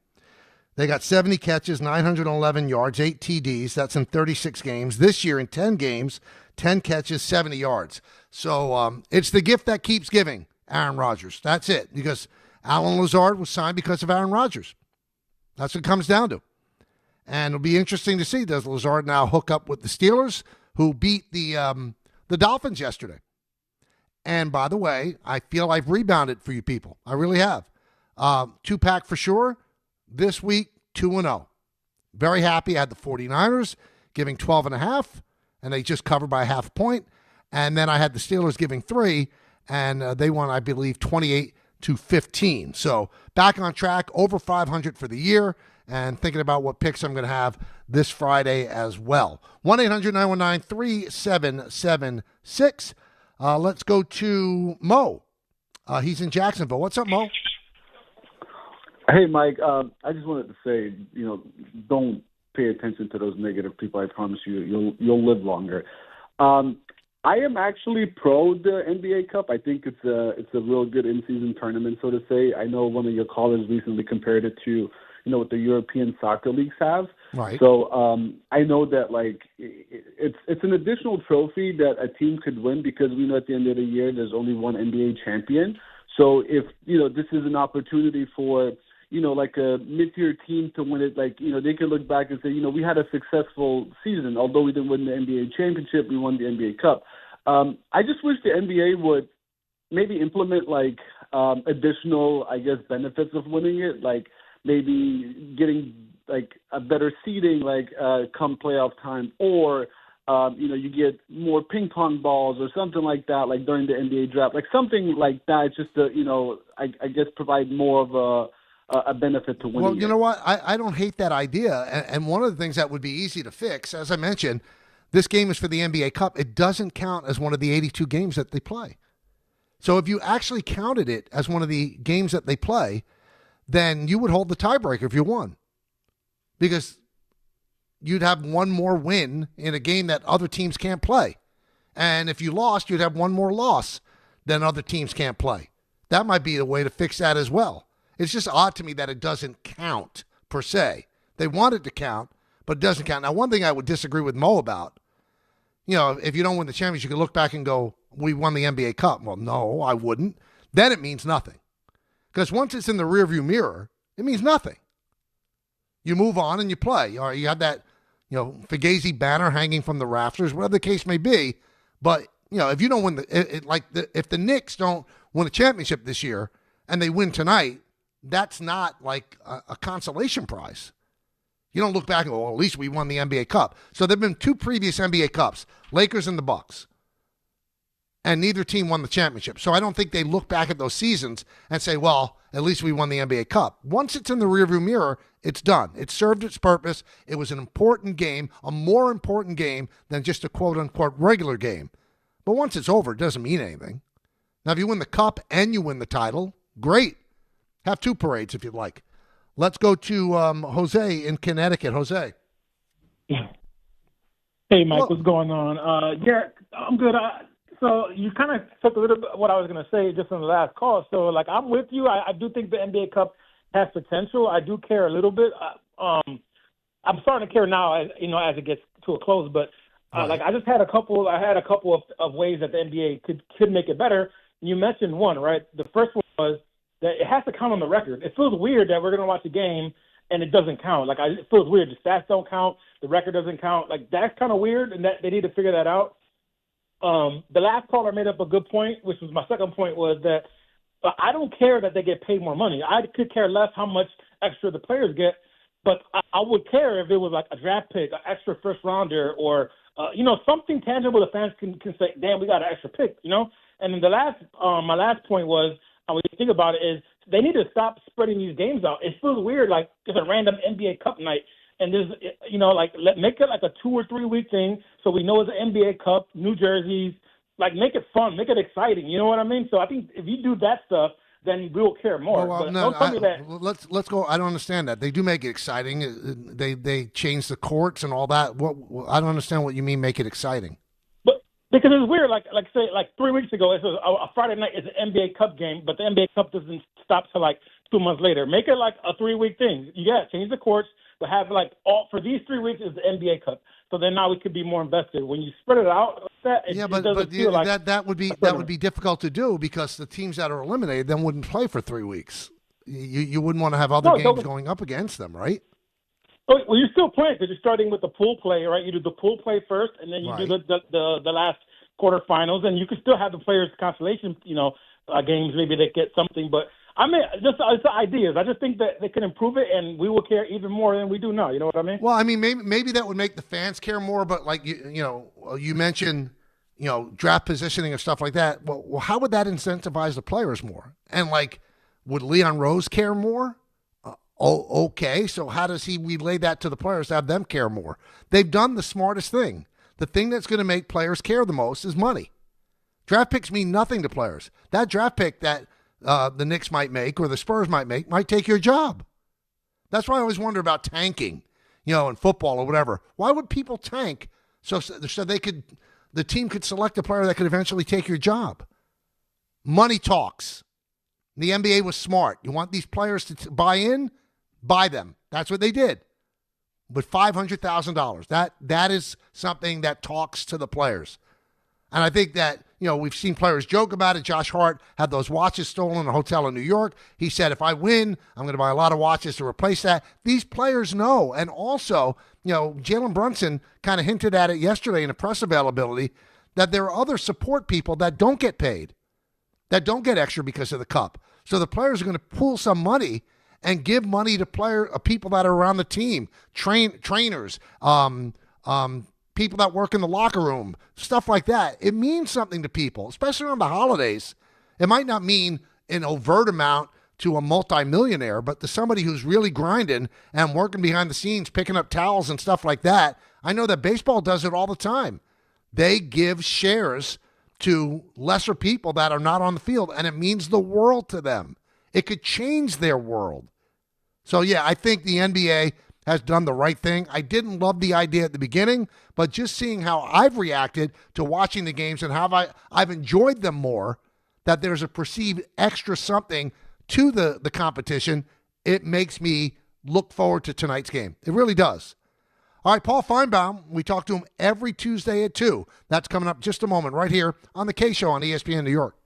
they got 70 catches, 911 yards, 8 TDs. That's in 36 games. This year in 10 games, 10 catches, 70 yards. So it's the gift that keeps giving, Aaron Rodgers. That's it, because Alan Lazard was signed because of Aaron Rodgers. That's what it comes down to. And it'll be interesting to see, does Lazard now hook up with the Steelers, who beat the Dolphins yesterday? And by the way, I feel I've rebounded for you people. I really have. 2-pack for sure. This week, 2-0. Very happy. I had the 49ers giving 12.5, and they just covered by a half point. And then I had the Steelers giving 3, and they won, I believe, 28-15. So back on track, over 500 for the year, and thinking about what picks I'm going to have this Friday as well. 1-800-919-3776. Let's go to Mo. He's in Jacksonville. What's up, Mo? Hey, Mike. I just wanted to say, don't pay attention to those negative people. I promise you'll live longer. I am actually pro the NBA Cup. I think it's a real good in-season tournament, so to say. I know one of your callers recently compared it to what the European soccer leagues have. Right. So I know that it's an additional trophy that a team could win, because we know at the end of the year there's only one NBA champion. So if this is an opportunity for like a mid-tier team to win it, they can look back and say, we had a successful season. Although we didn't win the NBA championship, we won the NBA Cup. I just wish the NBA would maybe implement additional, benefits of winning it, maybe getting a better seeding, come playoff time, or you get more ping pong balls or something like that, during the NBA draft, something like that, just to provide more of a benefit to winning. Well, you know what? I don't hate that idea, and one of the things that would be easy to fix, as I mentioned, this game is for the NBA Cup. It doesn't count as one of the 82 games that they play. So if you actually counted it as one of the games that they play, then you would hold the tiebreaker if you won, because you'd have one more win in a game that other teams can't play. And if you lost, you'd have one more loss than other teams can't play. That might be a way to fix that as well. It's just odd to me that it doesn't count per se. They want it to count, but it doesn't count. Now, one thing I would disagree with Mo about, if you don't win the championship, you can look back and go, we won the NBA Cup. Well, no, I wouldn't. Then it means nothing. Because once it's in the rearview mirror, it means nothing. You move on and you play. Or you have that, Fugaze banner hanging from the rafters, whatever the case may be. But, if you don't win if the Knicks don't win a championship this year and they win tonight, that's not like a consolation prize. You don't look back and go, well, at least we won the NBA Cup. So there have been 2 previous NBA Cups, Lakers and the Bucks. And neither team won the championship. So I don't think they look back at those seasons and say, well, at least we won the NBA Cup. Once it's in the rearview mirror, it's done. It served its purpose. It was an important game, a more important game than just a quote-unquote regular game. But once it's over, it doesn't mean anything. Now, if you win the Cup and you win the title, great. Have 2 parades if you'd like. Let's go to Jose in Connecticut. Jose. Hey, Mike, what's going on? Yeah, I'm good. So you kind of took a little bit of what I was going to say just on the last call. So, I'm with you. I do think the NBA Cup has potential. I do care a little bit. I'm starting to care now, as it gets to a close. But I just had a couple. I had a couple of ways that the NBA could make it better. You mentioned one, right? The first one was that it has to count on the record. It feels weird that we're going to watch a game and it doesnn't count. It feels weird. The stats don't count. The record doesn't count. That's kind of weird, and that they need to figure that out. The last caller made up a good point, which was my second point, was that I don't care that they get paid more money. I could care less how much extra the players get, but I would care if it was a draft pick, an extra first rounder, or something tangible the fans can say, damn, we got an extra pick, And then my last point was, when you think about it, is they need to stop spreading these games out. It feels weird, just a random NBA Cup night. And there's, make it a 2 or 3 week thing so we know it's an NBA Cup, New Jerseys. Make it fun, make it exciting. You know what I mean? So I think if you do that stuff, then we will care more. Well, but no, don't tell me that. Let's go. I don't understand that. They do make it exciting. They change the courts and all that. I don't understand what you mean. Make it exciting. But because it's weird. Like 3 weeks ago, it was a Friday night is an NBA Cup game, but the NBA Cup doesn't stop till like 2 months later. Make it like a 3-week thing. You got to change the courts, but have like all for these 3 weeks is the NBA Cup. So then now we could be more invested. When you spread it out like that, that would be difficult to do because the teams that are eliminated then wouldn't play for 3 weeks. You wouldn't want to have other games going up against them, right? Well, you're still playing because you're starting with the pool play, right? You do the pool play first, and then you do the last quarterfinals, and you can still have the players' consolation, games. Maybe they get something, but I mean, just it's ideas. I just think that they can improve it, and we will care even more than we do now. You know what I mean? Well, I mean, maybe that would make the fans care more. But like you mentioned, draft positioning and stuff like that. Well, how would that incentivize the players more? And like, would Leon Rose care more? Okay. So how does he relay that to the players to have them care more? They've done the smartest thing. The thing that's going to make players care the most is money. Draft picks mean nothing to players. That draft pick that the Knicks might make or the Spurs might make might take your job. That's why I always wonder about tanking, in football or whatever. Why would people tank so the team could select a player that could eventually take your job? Money talks. The NBA was smart. You want these players to buy in? Buy them. That's what they did. With $500,000. That is something that talks to the players. And I think that, we've seen players joke about it. Josh Hart had those watches stolen in a hotel in New York. He said, if I win, I'm going to buy a lot of watches to replace that. These players know. And also, Jalen Brunson kind of hinted at it yesterday in a press availability that there are other support people that don't get paid, that don't get extra because of the cup. So the players are going to pool some money and give money to people that are around the team, trainers, people that work in the locker room, stuff like that. It means something to people, especially around the holidays. It might not mean an overt amount to a multimillionaire, but to somebody who's really grinding and working behind the scenes, picking up towels and stuff like that. I know that baseball does it all the time. They give shares to lesser people that are not on the field, and it means the world to them. It could change their world. So, yeah, I think the NBA has done the right thing. I didn't love the idea at the beginning, but just seeing how I've reacted to watching the games and how I've enjoyed them more, that there's a perceived extra something to the competition, it makes me look forward to tonight's game. It really does. All right, Paul Finebaum, we talk to him every Tuesday at 2. That's coming up just a moment right here on The K Show on ESPN New York.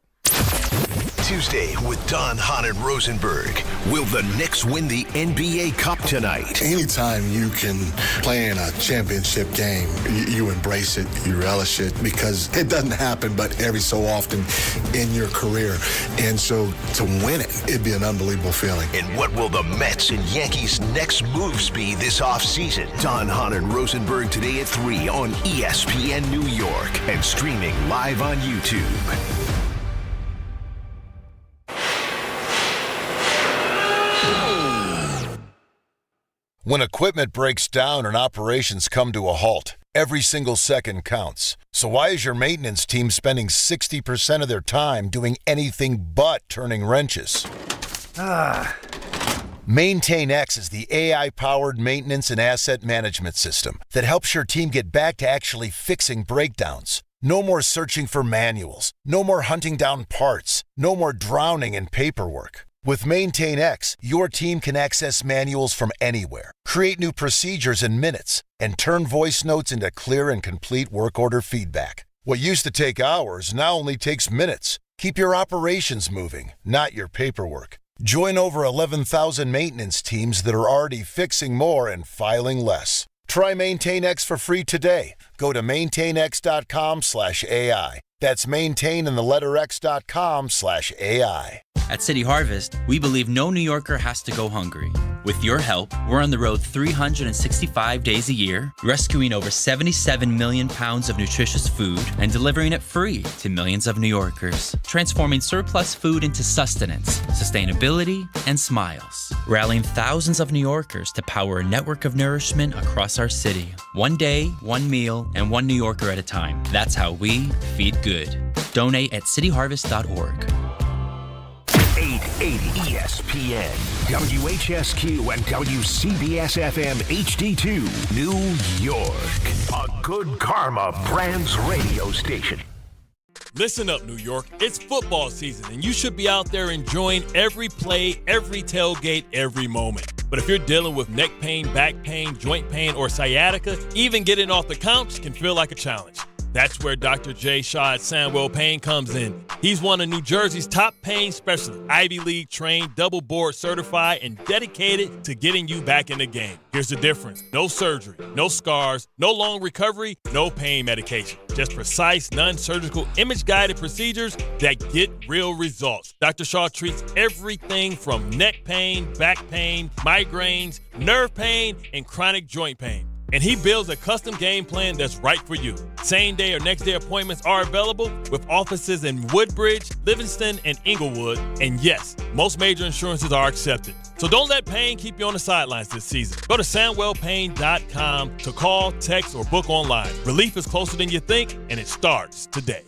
Tuesday with Don, Hahn, and Rosenberg. Will the Knicks win the NBA Cup tonight? Anytime you can play in a championship game, you embrace it, you relish it, because it doesn't happen but every so often in your career. And so to win it, it'd be an unbelievable feeling. And what will the Mets and Yankees' next moves be this offseason? Don, Hahn, and Rosenberg today at 3 on ESPN New York and streaming live on YouTube. When equipment breaks down and operations come to a halt, every single second counts. So why is your maintenance team spending 60% of their time doing anything but turning wrenches? MaintainX is the AI-powered maintenance and asset management system that helps your team get back to actually fixing breakdowns. No more searching for manuals. No more hunting down parts. No more drowning in paperwork. With MaintainX, your team can access manuals from anywhere, create new procedures in minutes, and turn voice notes into clear and complete work order feedback. What used to take hours now only takes minutes. Keep your operations moving, not your paperwork. Join over 11,000 maintenance teams that are already fixing more and filing less. Try MaintainX for free today. Go to maintainx.com/AI. That's maintain and the letter x.com/AI. At City Harvest, we believe no New Yorker has to go hungry. With your help, we're on the road 365 days a year, rescuing over 77 million pounds of nutritious food and delivering it free to millions of New Yorkers, transforming surplus food into sustenance, sustainability, and smiles, rallying thousands of New Yorkers to power a network of nourishment across our city. One day, one meal, and one New Yorker at a time. That's how we feed good. Donate at cityharvest.org. 8 680 ESPN, WHSQ, and WCBS-FM HD2, New York. A Good Karma Brands radio station. Listen up, New York. It's football season, and you should be out there enjoying every play, every tailgate, every moment. But if you're dealing with neck pain, back pain, joint pain, or sciatica, even getting off the couch can feel like a challenge. That's where Dr. Jay Shaw at Sandwell Pain comes in. He's one of New Jersey's top pain specialists, Ivy League trained, double board certified, and dedicated to getting you back in the game. Here's the difference. No surgery, no scars, no long recovery, no pain medication. Just precise, non-surgical, image-guided procedures that get real results. Dr. Shaw treats everything from neck pain, back pain, migraines, nerve pain, and chronic joint pain. And he builds a custom game plan that's right for you. Same day or next day appointments are available with offices in Woodbridge, Livingston, and Inglewood. And yes, most major insurances are accepted. So don't let pain keep you on the sidelines this season. Go to SandwellPain.com to call, text, or book online. Relief is closer than you think, and it starts today.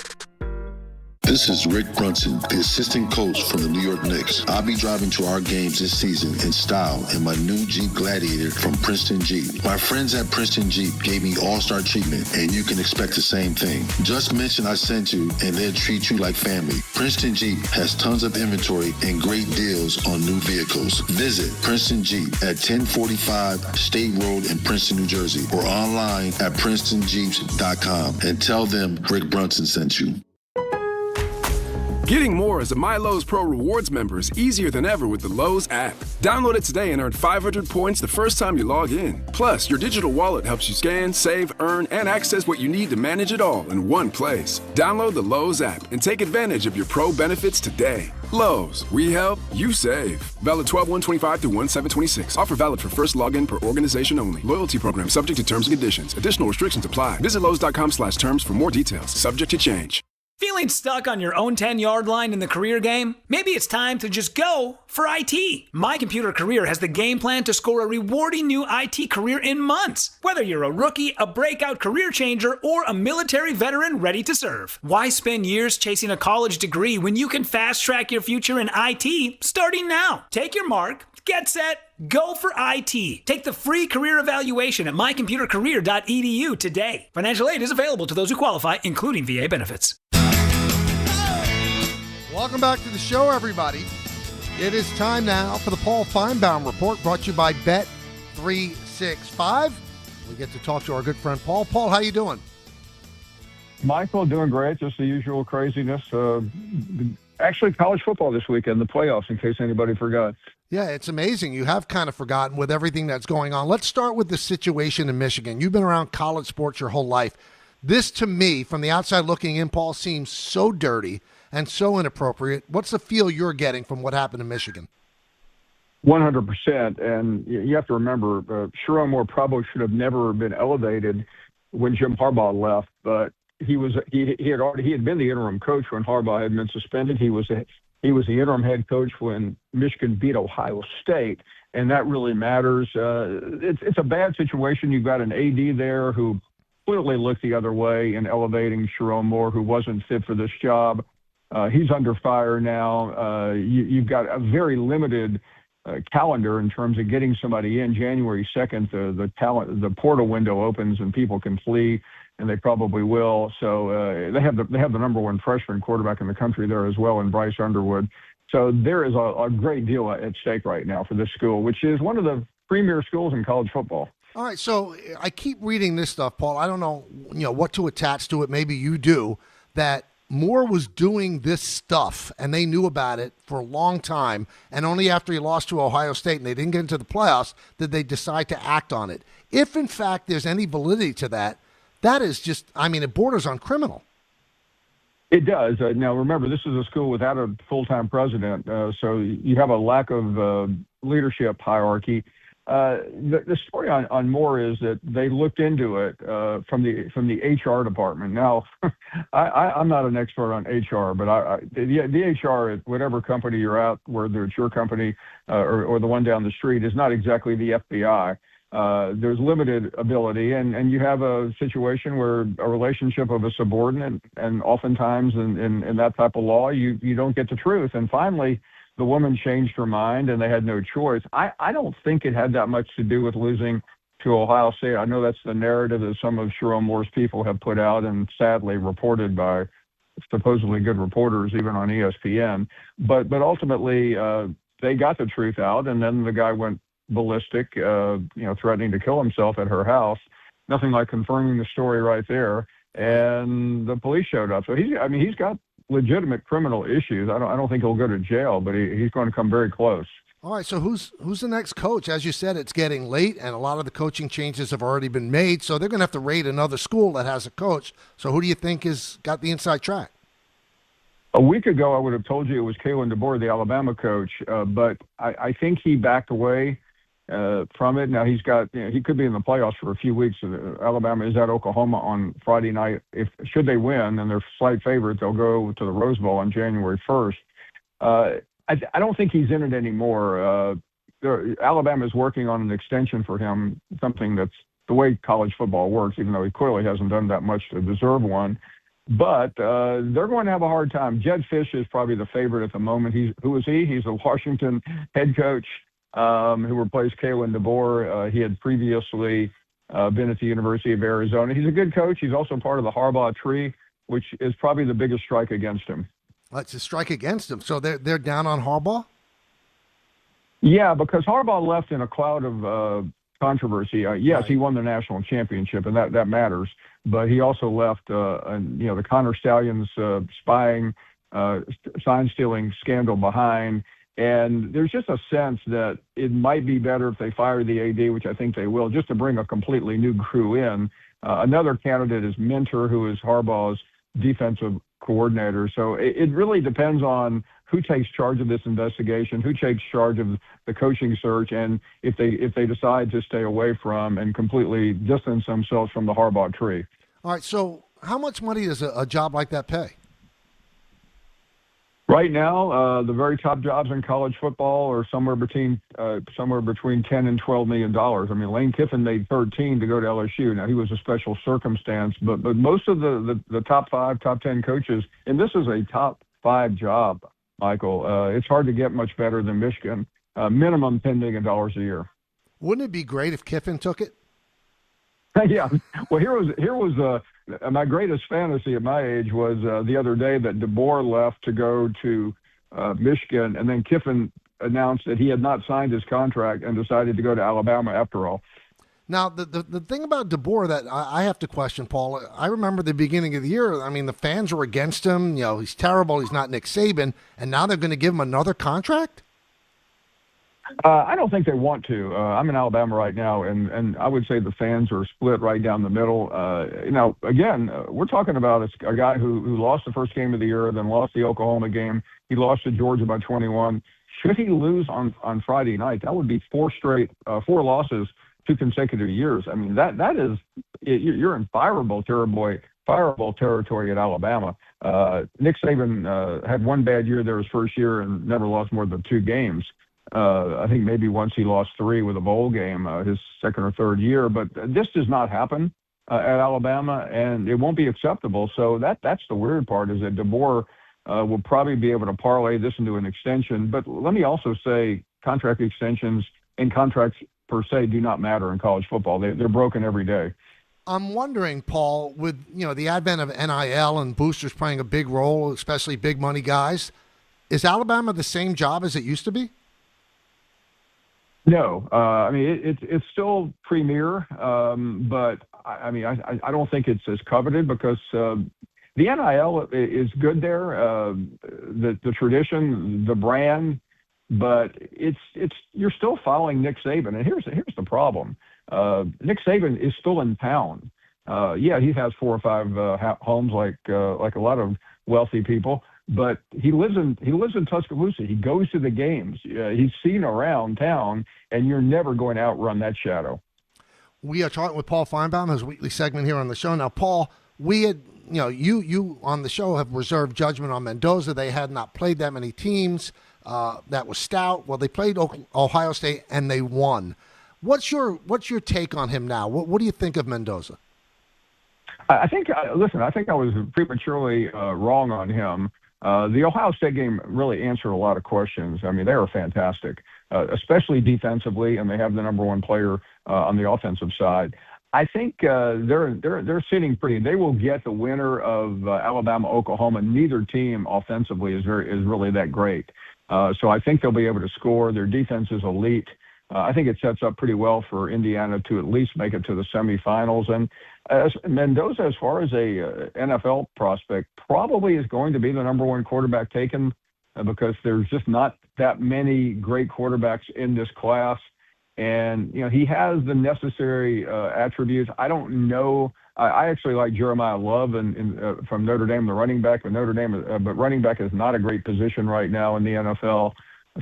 This is Rick Brunson, the assistant coach from the New York Knicks. I'll be driving to our games this season in style in my new Jeep Gladiator from Princeton Jeep. My friends at Princeton Jeep gave me all-star treatment, and you can expect the same thing. Just mention I sent you, and they'll treat you like family. Princeton Jeep has tons of inventory and great deals on new vehicles. Visit Princeton Jeep at 1045 State Road in Princeton, New Jersey, or online at PrincetonJeeps.com and tell them Rick Brunson sent you. Getting more as a MyLowe's Pro Rewards member is easier than ever with the Lowe's app. Download it today and earn 500 points the first time you log in. Plus, your digital wallet helps you scan, save, earn, and access what you need to manage it all in one place. Download the Lowe's app and take advantage of your Pro benefits today. Lowe's, we help, you save. Valid 12/1/25 through 1/7/26. Offer valid for first login per organization only. Loyalty program subject to terms and conditions. Additional restrictions apply. Visit Lowe's.com/terms for more details. Subject to change. Feeling stuck on your own 10-yard line in the career game? Maybe it's time to just go for IT. My Computer Career has the game plan to score a rewarding new IT career in months. Whether you're a rookie, a breakout career changer, or a military veteran ready to serve. Why spend years chasing a college degree when you can fast-track your future in IT starting now? Take your mark, get set, go for IT. Take the free career evaluation at mycomputercareer.edu today. Financial aid is available to those who qualify, including VA benefits. Welcome back to the show, everybody. It is time now for the Paul Finebaum Report, brought to you by Bet365. We get to talk to our good friend Paul. Paul, how you doing? Michael, doing great. Just the usual craziness. Actually, college football this weekend, the playoffs, in case anybody forgot. Yeah, it's amazing. You have kind of forgotten with everything that's going on. Let's start with the situation in Michigan. You've been around college sports your whole life. This, to me, from the outside looking in, Paul, seems so dirty and so inappropriate. What's the feel you're getting from what happened in Michigan? 100%. And you have to remember, Sherrone Moore probably should have never been elevated when Jim Harbaugh left, but he had been the interim coach when Harbaugh had been suspended. He was the interim head coach when Michigan beat Ohio State, and that really matters. It's a bad situation. You've got an AD there who clearly looked the other way in elevating Sherrone Moore, who wasn't fit for this job. He's under fire now. You've got a very limited calendar in terms of getting somebody in. January 2nd, the portal window opens and people can flee, and they probably will. So they have the number one freshman quarterback in the country there as well, in Bryce Underwood. So there is a great deal at stake right now for this school, which is one of the premier schools in college football. All right, so I keep reading this stuff, Paul. I don't know, what to attach to it. Maybe you do. That Moore was doing this stuff, and they knew about it for a long time, and only after he lost to Ohio State and they didn't get into the playoffs did they decide to act on it. If, in fact, there's any validity to that, that is just, it borders on criminal. It does. Now, remember, this is a school without a full-time president, so you have a lack of leadership hierarchy. The story on Moore is that they looked into it from the HR department. Now, I'm not an expert on HR, but the HR at whatever company you're at, whether it's your company or the one down the street, is not exactly the FBI. There's limited ability, and you have a situation where a relationship of a subordinate, and oftentimes in that type of law, you don't get the truth. And finally, the woman changed her mind and they had no choice. I don't think it had that much to do with losing to Ohio State. I know that's the narrative that some of Sherrone Moore's people have put out and sadly reported by supposedly good reporters, even on ESPN. But ultimately, they got the truth out, and then the guy went ballistic, threatening to kill himself at her house. Nothing like confirming the story right there. And the police showed up. So he's got legitimate criminal issues. I don't think he'll go to jail, but he's going to come very close. All right, so who's the next coach? As you said, it's getting late, and a lot of the coaching changes have already been made, so they're going to have to raid another school that has a coach. So who do you think has got the inside track? A week ago, I would have told you it was Kalen DeBoer, the Alabama coach, but I think he backed away from it. Now he could be in the playoffs for a few weeks. Alabama is at Oklahoma on Friday night. Should they win, and they're slight favorites, they'll go to the Rose Bowl on January 1st. I don't think he's in it anymore. Alabama is working on an extension for him, something that's the way college football works, even though he clearly hasn't done that much to deserve one. But they're going to have a hard time. Jed Fish is probably the favorite at the moment. Who is he? He's a Washington head coach who replaced Kalen DeBoer. He had previously been at the University of Arizona. He's a good coach. He's also part of the Harbaugh tree, which is probably the biggest strike against him. It's a strike against him. So they're down on Harbaugh? Yeah, because Harbaugh left in a cloud of controversy. Yes, he won the national championship, and that matters. But he also left, the Connor Stallions spying, sign-stealing scandal behind. And there's just a sense that it might be better if they fire the AD, which I think they will, just to bring a completely new crew in. Another candidate is Mentor, who is Harbaugh's defensive coordinator. So it really depends on who takes charge of this investigation, who takes charge of the coaching search, and if they decide to stay away from and completely distance themselves from the Harbaugh tree. All right, so how much money does a job like that pay? Right now, the very top jobs in college football are somewhere between $10 and $12 million. I mean, Lane Kiffin made 13 to go to LSU. Now he was a special circumstance, but most of the top 5, top 10 coaches, and this is a top 5 job, Michael. It's hard to get much better than Michigan. Minimum $10 million a year. Wouldn't it be great if Kiffin took it? Yeah. Well, here was my greatest fantasy at my age was the other day that DeBoer left to go to Michigan, and then Kiffin announced that he had not signed his contract and decided to go to Alabama after all. Now, the thing about DeBoer that I have to question, Paul, I remember the beginning of the year, I mean, the fans were against him. You know, he's terrible. He's not Nick Saban. And now they're going to give him another contract? I don't think they want to. I'm in Alabama right now, and I would say the fans are split right down the middle. Again, we're talking about a guy who lost the first game of the year, then lost the Oklahoma game. He lost to Georgia by 21. Should he lose on Friday night, that would be 4 losses, 2 consecutive years. I mean, that is you're in fireable territory at Alabama. Nick Saban had one bad year there his first year and never lost more than 2 games. I think maybe once he lost 3 with a bowl game his second or third year. But this does not happen at Alabama, and it won't be acceptable. So that's the weird part, is that DeBoer will probably be able to parlay this into an extension. But let me also say contract extensions and contracts per se do not matter in college football. They're broken every day. I'm wondering, Paul, with the advent of NIL and boosters playing a big role, especially big money guys, is Alabama the same job as it used to be? No, I mean it's still premier, but I mean I don't think it's as coveted because the NIL is good there, the tradition, the brand, but it's you're still following Nick Saban, and here's the problem. Nick Saban is still in town. Yeah, he has 4 or 5 homes like a lot of wealthy people. But he lives in Tuscaloosa. He goes to the games. He's seen around town, and you're never going to outrun that shadow. We are talking with Paul Finebaum, his weekly segment here on the show. Now, Paul, we had, you on the show have reserved judgment on Mendoza. They had not played that many teams. That was stout. Well, they played Ohio State, and they won. What's your take on him now? What do you think of Mendoza? I think I was prematurely wrong on him. The Ohio State game really answered a lot of questions. I mean, they were fantastic, especially defensively, and they have the number one player on the offensive side. I think they're sitting pretty. They will get the winner of Alabama, Oklahoma. Neither team offensively is really that great. So I think they'll be able to score. Their defense is elite. I think it sets up pretty well for Indiana to at least make it to the semifinals. And Mendoza, as far as a NFL prospect, probably is going to be the number one quarterback taken because there's just not that many great quarterbacks in this class. And, he has the necessary attributes. I don't know. I actually like Jeremiah Love from Notre Dame, the running back. But but running back is not a great position right now in the NFL.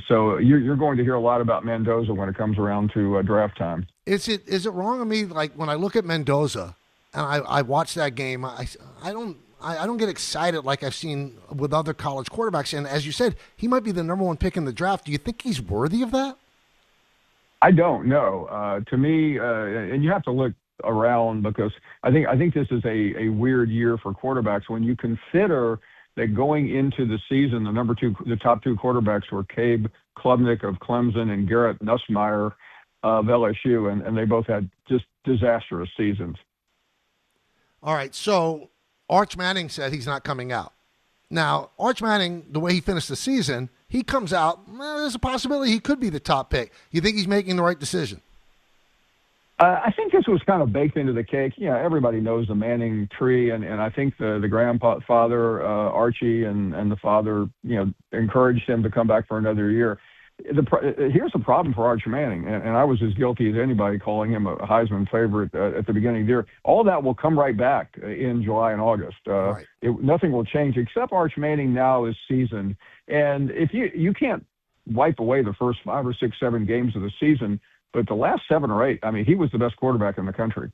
So you're going to hear a lot about Mendoza when it comes around to draft time. Is it wrong of me, like when I look at Mendoza and I watch that game, I don't get excited like I've seen with other college quarterbacks. And as you said, he might be the number one pick in the draft. Do you think he's worthy of that? I don't know. To me, and you have to look around because I think this is a weird year for quarterbacks when you consider that going into the season, the top two quarterbacks were Cabe Klubnik of Clemson and Garrett Nussmeier of LSU, and they both had just disastrous seasons. All right, so Arch Manning said he's not coming out. Now, Arch Manning, the way he finished the season, he comes out, there's a possibility he could be the top pick. You think he's making the right decision? I think this was kind of baked into the cake. Everybody knows the Manning tree, and I think the grandfather, Archie, and the father, encouraged him to come back for another year. Here's the problem for Arch Manning, and I was as guilty as anybody calling him a Heisman favorite at the beginning of the year. All that will come right back in July and August. Right. Nothing will change except Arch Manning now is seasoned. And if you can't wipe away the first 5 or 6, 7 games of the season, but the last 7 or 8, I mean, he was the best quarterback in the country.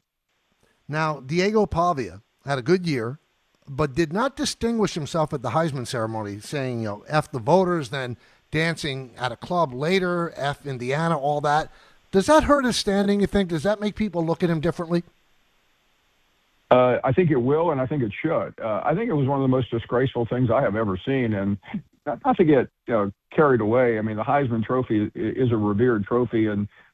Now, Diego Pavia had a good year, but did not distinguish himself at the Heisman ceremony, saying, F the voters, then dancing at a club later, F Indiana, all that. Does that hurt his standing, you think? Does that make people look at him differently? I think it will, and I think it should. I think it was one of the most disgraceful things I have ever seen, and not to get carried away. I mean, the Heisman Trophy is a revered trophy,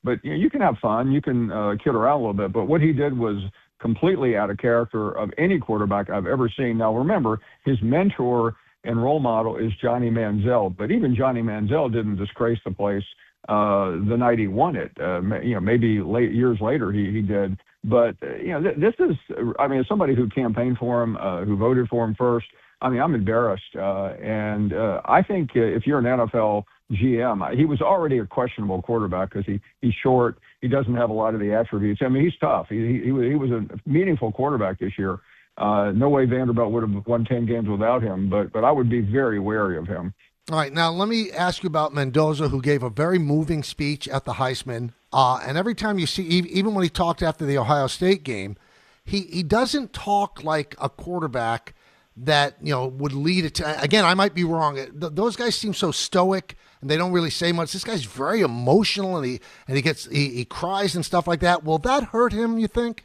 but you can have fun, you can kid around a little bit. But what he did was completely out of character of any quarterback I've ever seen. Now, remember, his mentor and role model is Johnny Manziel, but even Johnny Manziel didn't disgrace the place the night he won it. Maybe years later he did. But this is, I mean, as somebody who campaigned for him, who voted for him first, I mean, I'm embarrassed. And I think if you're an NFL GM, he was already a questionable quarterback because he's short. He doesn't have a lot of the attributes. I mean, he's tough. He was a meaningful quarterback this year. No way Vanderbilt would have won 10 games without him, but I would be very wary of him. All right, now let me ask you about Mendoza, who gave a very moving speech at the Heisman. And every time you see, even when he talked after the Ohio State game, he doesn't talk like a quarterback that would lead it to. Again, I might be wrong. Those guys seem so stoic and they don't really say much. This guy's very emotional and he cries and stuff like that. Will that hurt him, you think?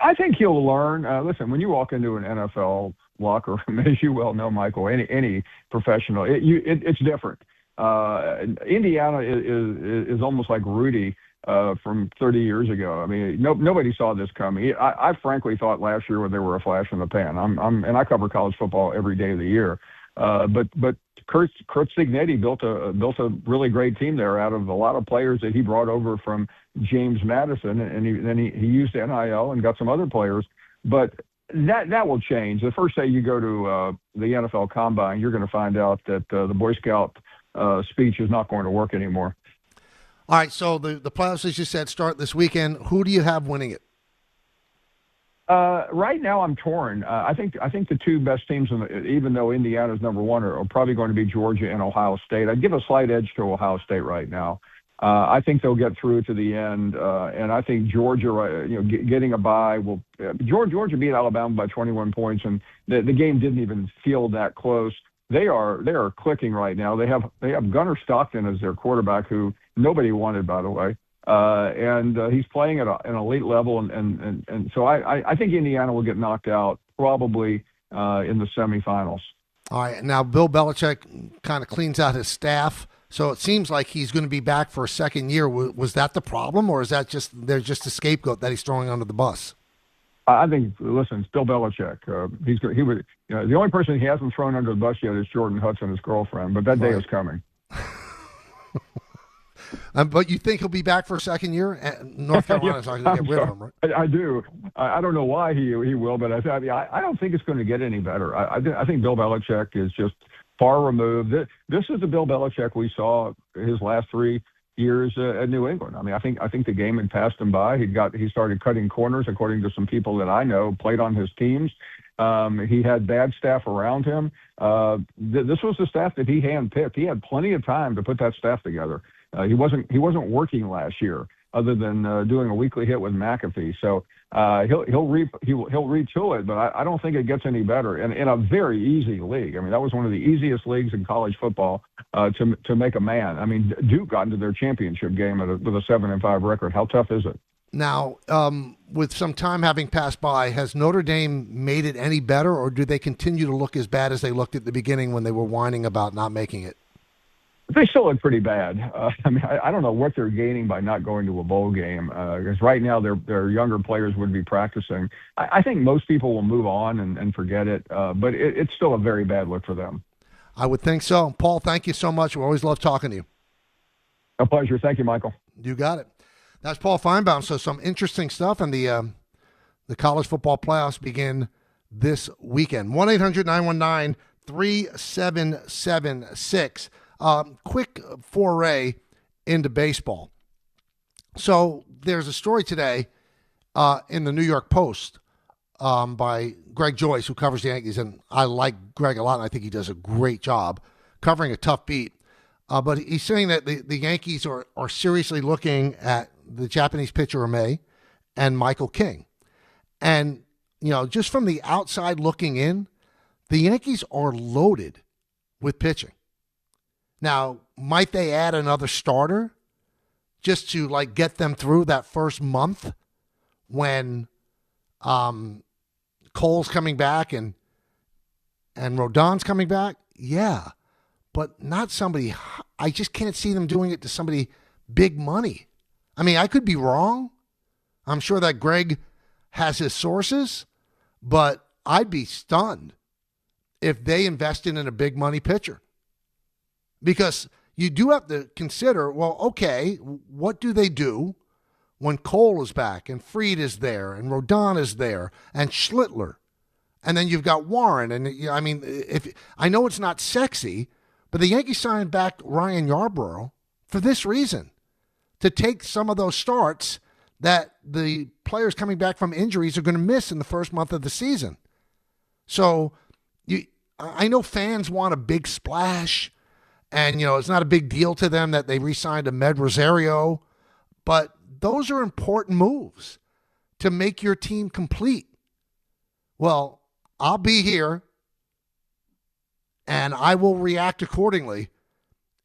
I think he'll learn. Listen, when you walk into an NFL locker room, as you well know, Michael, any professional, it's different. Indiana is almost like Rudy from 30 years ago. I mean, nobody saw this coming. I frankly thought last year when they were a flash in the pan. And I cover college football every day of the year. But Kurt Cignetti built a really great team there out of a lot of players that he brought over from James Madison, and then he used NIL and got some other players. But that will change. The first day you go to the NFL Combine, you're going to find out that the Boy Scout speech is not going to work anymore. All right, so the playoffs, as you said, start this weekend. Who do you have winning it? Right now, I'm torn. I think the two best teams, even though Indiana's number one, are probably going to be Georgia and Ohio State. I'd give a slight edge to Ohio State right now. I think they'll get through to the end, and I think Georgia, getting a bye will. Georgia beat Alabama by 21 points, and the game didn't even feel that close. They are clicking right now. They have Gunnar Stockton as their quarterback, who nobody wanted, by the way. And he's playing at an elite level, and so I think Indiana will get knocked out probably in the semifinals. All right, now Bill Belichick kind of cleans out his staff, so it seems like he's going to be back for a second year. Was that the problem, or is that they're just a scapegoat that he's throwing under the bus? I think, listen, it's Bill Belichick. He would, the only person he hasn't thrown under the bus yet is Jordan Hudson, his girlfriend, but that day is coming. But you think he'll be back for a second year? North Carolina's not going to get rid of him, right? I do. I don't know why he will, but I don't think it's going to get any better. I think Bill Belichick is just far removed. This is the Bill Belichick we saw his last 3 years at New England. I mean, I think the game had passed him by. He started cutting corners, according to some people that I know played on his teams. He had bad staff around him. This was the staff that he handpicked. He had plenty of time to put that staff together. He wasn't working last year, other than doing a weekly hit with McAfee. So he'll retool it, but I don't think it gets any better. And in a very easy league, I mean, that was one of the easiest leagues in college football to make a man. I mean, Duke got into their championship game with a 7-5 record. How tough is it? Now, with some time having passed by, has Notre Dame made it any better, or do they continue to look as bad as they looked at the beginning when they were whining about not making it? They still look pretty bad. I mean, I don't know what they're gaining by not going to a bowl game, because right now their younger players would be practicing. I think most people will move on and forget it, but it's still a very bad look for them. I would think so. Paul, thank you so much. We always love talking to you. A pleasure. Thank you, Michael. You got it. That's Paul Finebaum. So some interesting stuff, and the college football playoffs begin this weekend. 1-800-919-3776. Quick foray into baseball. So there's a story today in the New York Post by Greg Joyce, who covers the Yankees, and I like Greg a lot, and I think he does a great job covering a tough beat. But he's saying that the Yankees are seriously looking at the Japanese pitcher Ame and Michael King. And, just from the outside looking in, the Yankees are loaded with pitching. Now, might they add another starter just to get them through that first month when Cole's coming back and Rodon's coming back? Yeah, but not somebody. I just can't see them doing it to somebody big money. I mean, I could be wrong. I'm sure that Greg has his sources, but I'd be stunned if they invested in a big money pitcher. Because you do have to consider, well, okay, what do they do when Cole is back and Fried is there and Rodon is there and Schlittler? And then you've got Warren. And, I mean, I know it's not sexy, but the Yankees signed back Ryan Yarbrough for this reason, to take some of those starts that the players coming back from injuries are going to miss in the first month of the season. So I know fans want a big splash. And, it's not a big deal to them that they re-signed Ahmed Rosario. But those are important moves to make your team complete. Well, I'll be here, and I will react accordingly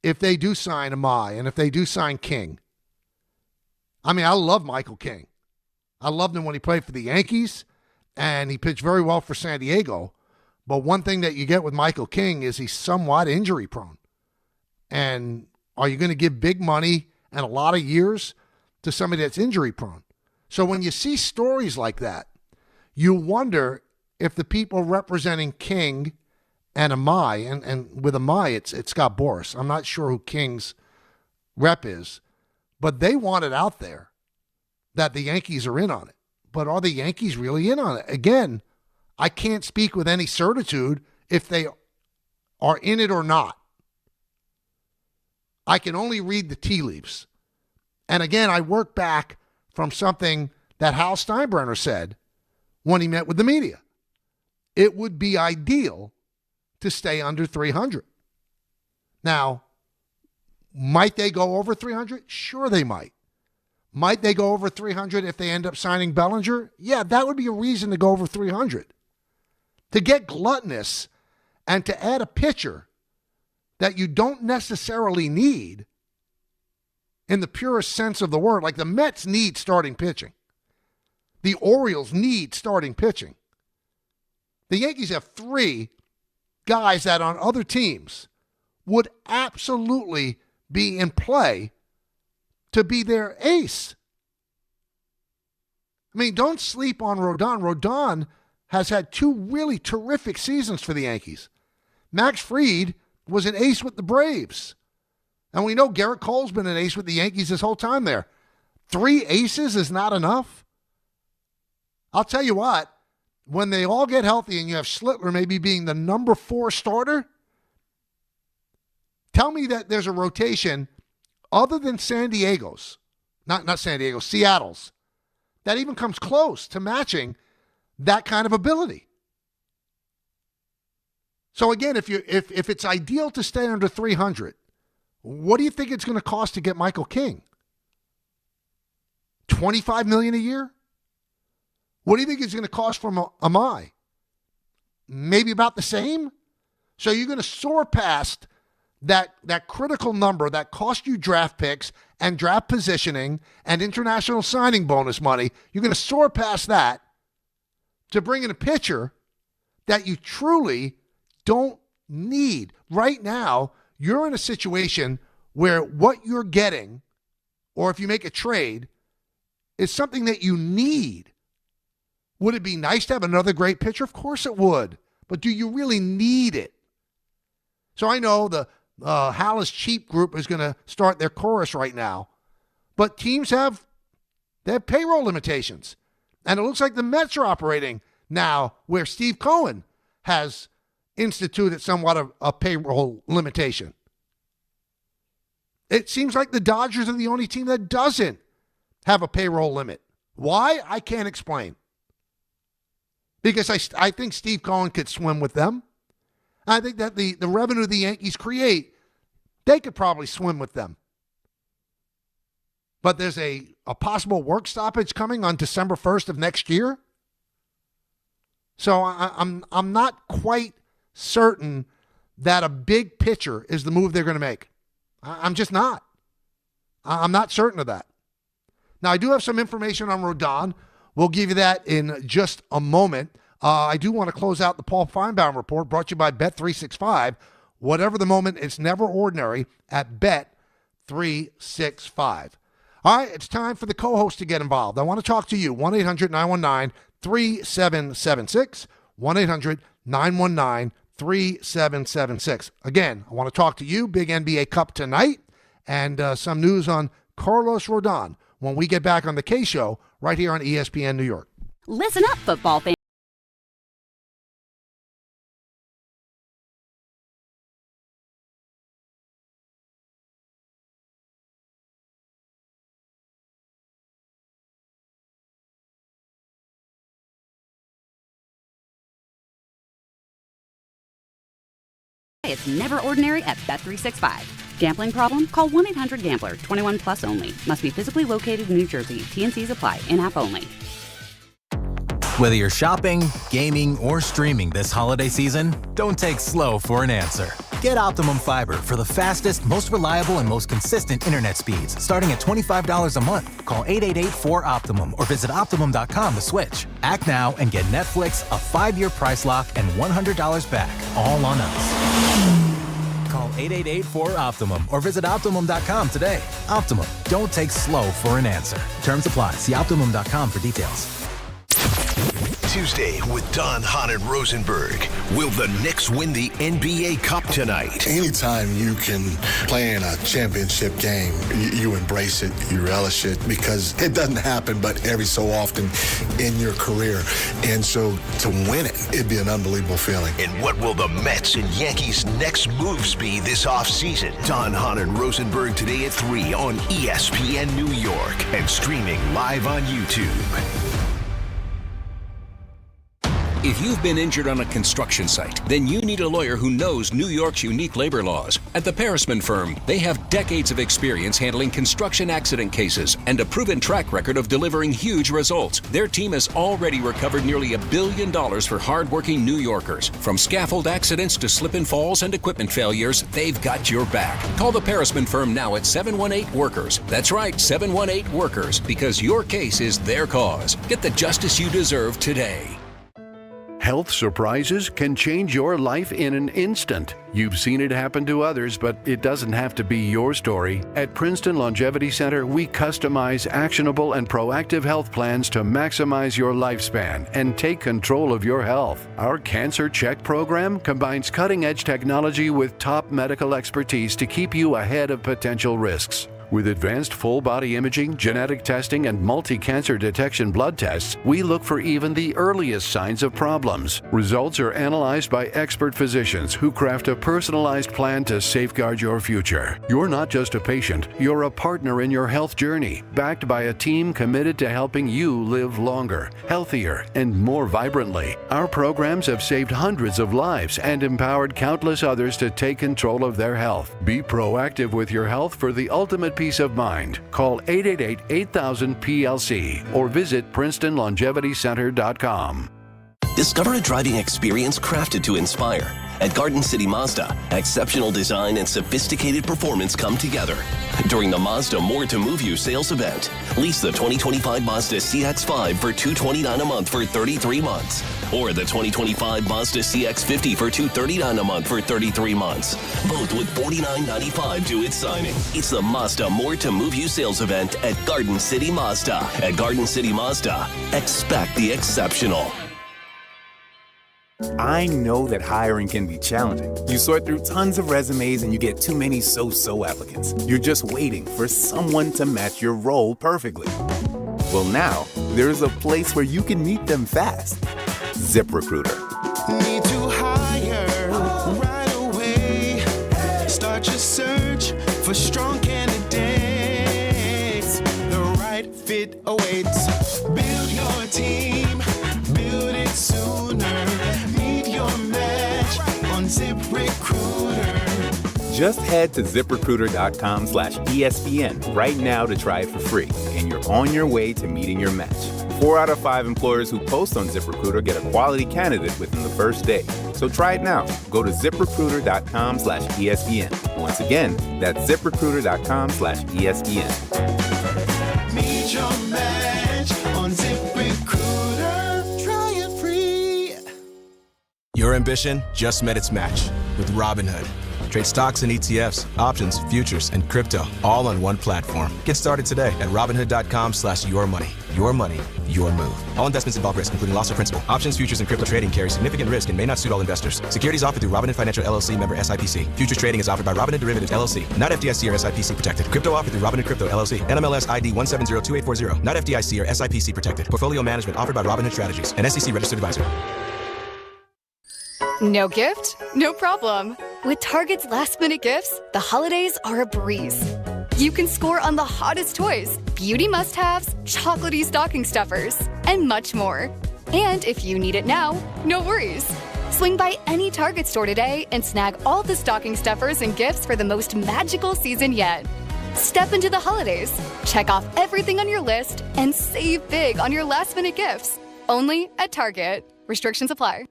if they do sign Amai and if they do sign King. I mean, I love Michael King. I loved him when he played for the Yankees, and he pitched very well for San Diego. But one thing that you get with Michael King is he's somewhat injury-prone. And are you going to give big money and a lot of years to somebody that's injury prone? So when you see stories like that, you wonder if the people representing King and Amai, and with Amai, it's Scott Boras. I'm not sure who King's rep is, but they want it out there that the Yankees are in on it. But are the Yankees really in on it? Again, I can't speak with any certitude if they are in it or not. I can only read the tea leaves. And again, I work back from something that Hal Steinbrenner said when he met with the media. It would be ideal to stay under 300. Now, might they go over 300? Sure they might. Might they go over 300 if they end up signing Bellinger? Yeah, that would be a reason to go over 300. To get gluttonous and to add a pitcher that you don't necessarily need in the purest sense of the word. Like the Mets need starting pitching. The Orioles need starting pitching. The Yankees have 3 guys that on other teams would absolutely be in play to be their ace. I mean, don't sleep on Rodon. Rodon has had 2 really terrific seasons for the Yankees. Max Fried was an ace with the Braves. And we know Garrett Cole's been an ace with the Yankees this whole time there. 3 aces is not enough. I'll tell you what, when they all get healthy and you have Schlittler maybe being the number 4 starter, tell me that there's a rotation other than San Diego's, not San Diego, Seattle's, that even comes close to matching that kind of ability. So again, if it's ideal to stay under 300, what do you think it's going to cost to get Michael King? $25 million a year? What do you think it's going to cost from Amai? Maybe about the same? So you're going to soar past that critical number that cost you draft picks and draft positioning and international signing bonus money. You're going to soar past that to bring in a pitcher that you truly don't need. Right now, you're in a situation where what you're getting, or if you make a trade, is something that you need. Would it be nice to have another great pitcher? Of course it would. But do you really need it? So I know the Hal is Cheap group is going to start their chorus right now. But teams have payroll limitations. And it looks like the Mets are operating now where Steve Cohen has instituted somewhat of a payroll limitation. It seems like the Dodgers are the only team that doesn't have a payroll limit. Why? I can't explain. Because I think Steve Cohen could swim with them. I think that the revenue the Yankees create, they could probably swim with them. But there's a possible work stoppage coming on December 1st of next year. So I'm not quite certain that a big pitcher is the move they're going to make. I'm just not. I'm not certain of that. Now, I do have some information on Rodon. We'll give you that in just a moment. I do want to close out the Paul Finebaum report brought to you by Bet365. Whatever the moment, it's never ordinary at Bet365. All right, it's time for the co-host to get involved. I want to talk to you. 1-800-919-3776. 1-800-919-3776. Again, I want to talk to you. Big NBA Cup tonight and some news on Carlos Rodon when we get back on the K Show right here on ESPN New York. Listen up, football fans. It's never ordinary at Bet365. Gambling problem? Call 1-800-GAMBLER. 21 plus only. Must be physically located in New Jersey. T&Cs apply. In-app only. Whether you're shopping, gaming, or streaming this holiday season, don't take slow for an answer. Get Optimum Fiber for the fastest, most reliable, and most consistent internet speeds, starting at $25 a month. Call 888-4OPTIMUM or visit Optimum.com to switch. Act now and get Netflix, a 5-year price lock, and $100 back, all on us. Call 888-4OPTIMUM or visit Optimum.com today. Optimum, don't take slow for an answer. Terms apply. See Optimum.com for details. Tuesday with Don, Hahn, and Rosenberg. Will the Knicks win the NBA Cup tonight? Anytime you can play in a championship game, you embrace it, you relish it, because it doesn't happen but every so often in your career. And so to win it, it'd be an unbelievable feeling. And what will the Mets and Yankees' next moves be this offseason? Don, Hahn, and Rosenberg today at 3 on ESPN New York and streaming live on YouTube. If you've been injured on a construction site, then you need a lawyer who knows New York's unique labor laws. At the Parisman Firm, they have decades of experience handling construction accident cases and a proven track record of delivering huge results. Their team has already recovered nearly $1 billion for hardworking New Yorkers. From scaffold accidents to slip and falls and equipment failures, they've got your back. Call the Parisman Firm now at 718-WORKERS. That's right, 718-WORKERS, because your case is their cause. Get the justice you deserve today. Health surprises can change your life in an instant. You've seen it happen to others, but it doesn't have to be your story. At Princeton Longevity Center, we customize actionable and proactive health plans to maximize your lifespan and take control of your health. Our Cancer Check program combines cutting-edge technology with top medical expertise to keep you ahead of potential risks. With advanced full-body imaging, genetic testing, and multi-cancer detection blood tests, we look for even the earliest signs of problems. Results are analyzed by expert physicians who craft a personalized plan to safeguard your future. You're not just a patient, you're a partner in your health journey, backed by a team committed to helping you live longer, healthier, and more vibrantly. Our programs have saved hundreds of lives and empowered countless others to take control of their health. Be proactive with your health for the ultimate peace of mind. Call 888-8000-PLC or visit PrincetonLongevityCenter.com. Discover a driving experience crafted to inspire. At Garden City Mazda, exceptional design and sophisticated performance come together. During the Mazda More to Move You sales event, lease the 2025 Mazda CX-5 for $229 a month for 33 months. Or the 2025 Mazda CX-50 for $239 a month for 33 months. Both with $49.95 due at signing. It's the Mazda More to Move You sales event at Garden City Mazda. At Garden City Mazda, expect the exceptional. I know that hiring can be challenging. You sort through tons of resumes and you get too many so-so applicants. You're just waiting for someone to match your role perfectly. Well, now, there's a place where you can meet them fast. ZipRecruiter. Need to hire right away. Start your search for strong candidates. The right fit awaits. Build your team. Build it sooner. Meet your match on ZipRecruiter. Just head to ZipRecruiter.com/ESPN right now to try it for free, and you're on your way to meeting your match. 4 out of 5 employers who post on ZipRecruiter get a quality candidate within the first day. So try it now. Go to ZipRecruiter.com/ESPN. Once again, that's ZipRecruiter.com/ESPN. Meet your match on ZipRecruiter. Try it free. Your ambition just met its match with Robinhood. Trade stocks and ETFs, options, futures, and crypto all on one platform. Get started today at Robinhood.com/yourmoney. Your money, your move. All investments involve risk, including loss of principal. Options, futures, and crypto trading carry significant risk and may not suit all investors. Securities offered through Robinhood Financial LLC, member SIPC. Futures trading is offered by Robinhood Derivatives LLC, not FDIC or SIPC protected. Crypto offered through Robinhood Crypto LLC, NMLS ID 1702840, not FDIC or SIPC protected. Portfolio management offered by Robinhood Strategies, an SEC registered advisor. No gift? No problem. With Target's last-minute gifts, the holidays are a breeze. You can score on the hottest toys, beauty must-haves, chocolatey stocking stuffers, and much more. And if you need it now, no worries. Swing by any Target store today and snag all the stocking stuffers and gifts for the most magical season yet. Step into the holidays, check off everything on your list, and save big on your last-minute gifts. Only at Target. Restrictions apply.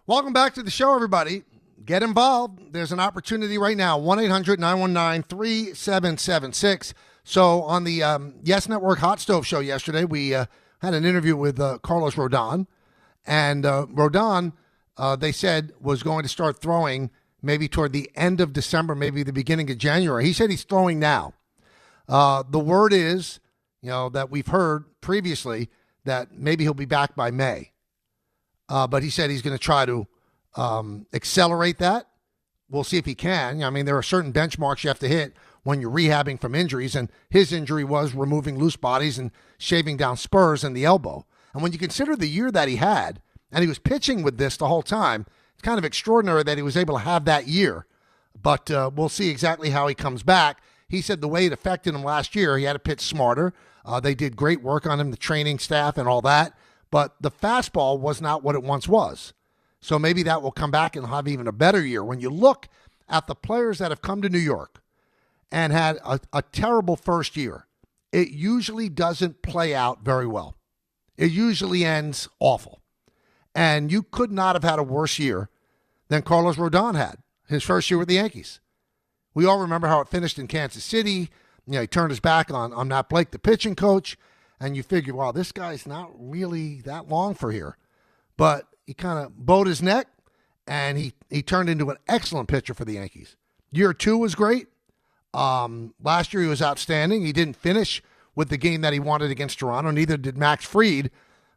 Welcome back to the show, everybody. Get involved. There's an opportunity right now, 1-800-919-3776. So on the Yes Network Hot Stove show yesterday, we had an interview with Carlos Rodon. And Rodon, they said, was going to start throwing maybe toward the end of December, maybe the beginning of January. He said he's throwing now. The word is, that we've heard previously that maybe he'll be back by May. But he said he's going to try to accelerate that. We'll see if he can. I mean, there are certain benchmarks you have to hit when you're rehabbing from injuries, and his injury was removing loose bodies and shaving down spurs in the elbow. And when you consider the year that he had, and he was pitching with this the whole time, it's kind of extraordinary that he was able to have that year. But we'll see exactly how he comes back. He said the way it affected him last year, he had to pitch smarter. They did great work on him, the training staff and all that. But the fastball was not what it once was. So maybe that will come back and have even a better year. When you look at the players that have come to New York and had a terrible first year, it usually doesn't play out very well. It usually ends awful. And you could not have had a worse year than Carlos Rodon had his first year with the Yankees. We all remember how it finished in Kansas City. he turned his back on Matt Blake, the pitching coach, and you figure, wow, this guy's not really that long for here. But he kind of bowed his neck, and he turned into an excellent pitcher for the Yankees. Year 2 was great. Last year he was outstanding. He didn't finish with the game that he wanted against Toronto, neither did Max Fried.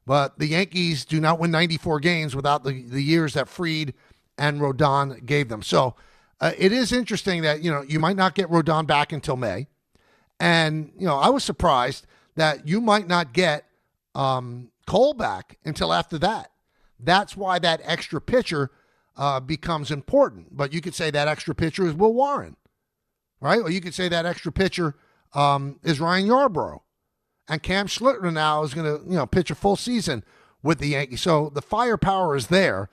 But the Yankees do not win 94 games without the years that Fried and Rodon gave them. So it is interesting that, you might not get Rodon back until May. And, I was surprised that you might not get Cole back until after that. That's why that extra pitcher becomes important. But you could say that extra pitcher is Will Warren, right? Or you could say that extra pitcher is Ryan Yarbrough. And Cam Schlittner now is going to, pitch a full season with the Yankees. So the firepower is there,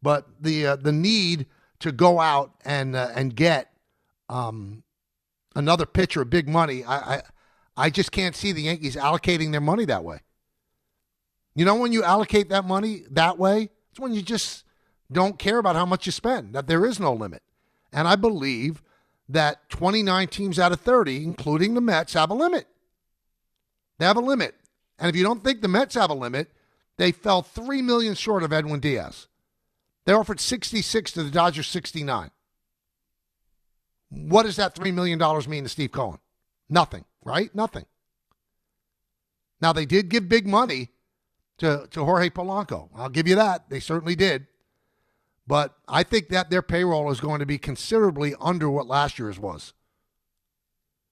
but the need to go out and get another pitcher of big money, I just can't see the Yankees allocating their money that way. When you allocate that money that way, it's when you just don't care about how much you spend, that there is no limit. And I believe that 29 teams out of 30, including the Mets, have a limit. They have a limit. And if you don't think the Mets have a limit, they fell $3 million short of Edwin Diaz. They offered 66 to the Dodgers 69. What does that $3 million mean to Steve Cohen? Nothing, right? Nothing. Now, they did give big money to Jorge Polanco. I'll give you that. They certainly did. But I think that their payroll is going to be considerably under what last year's was.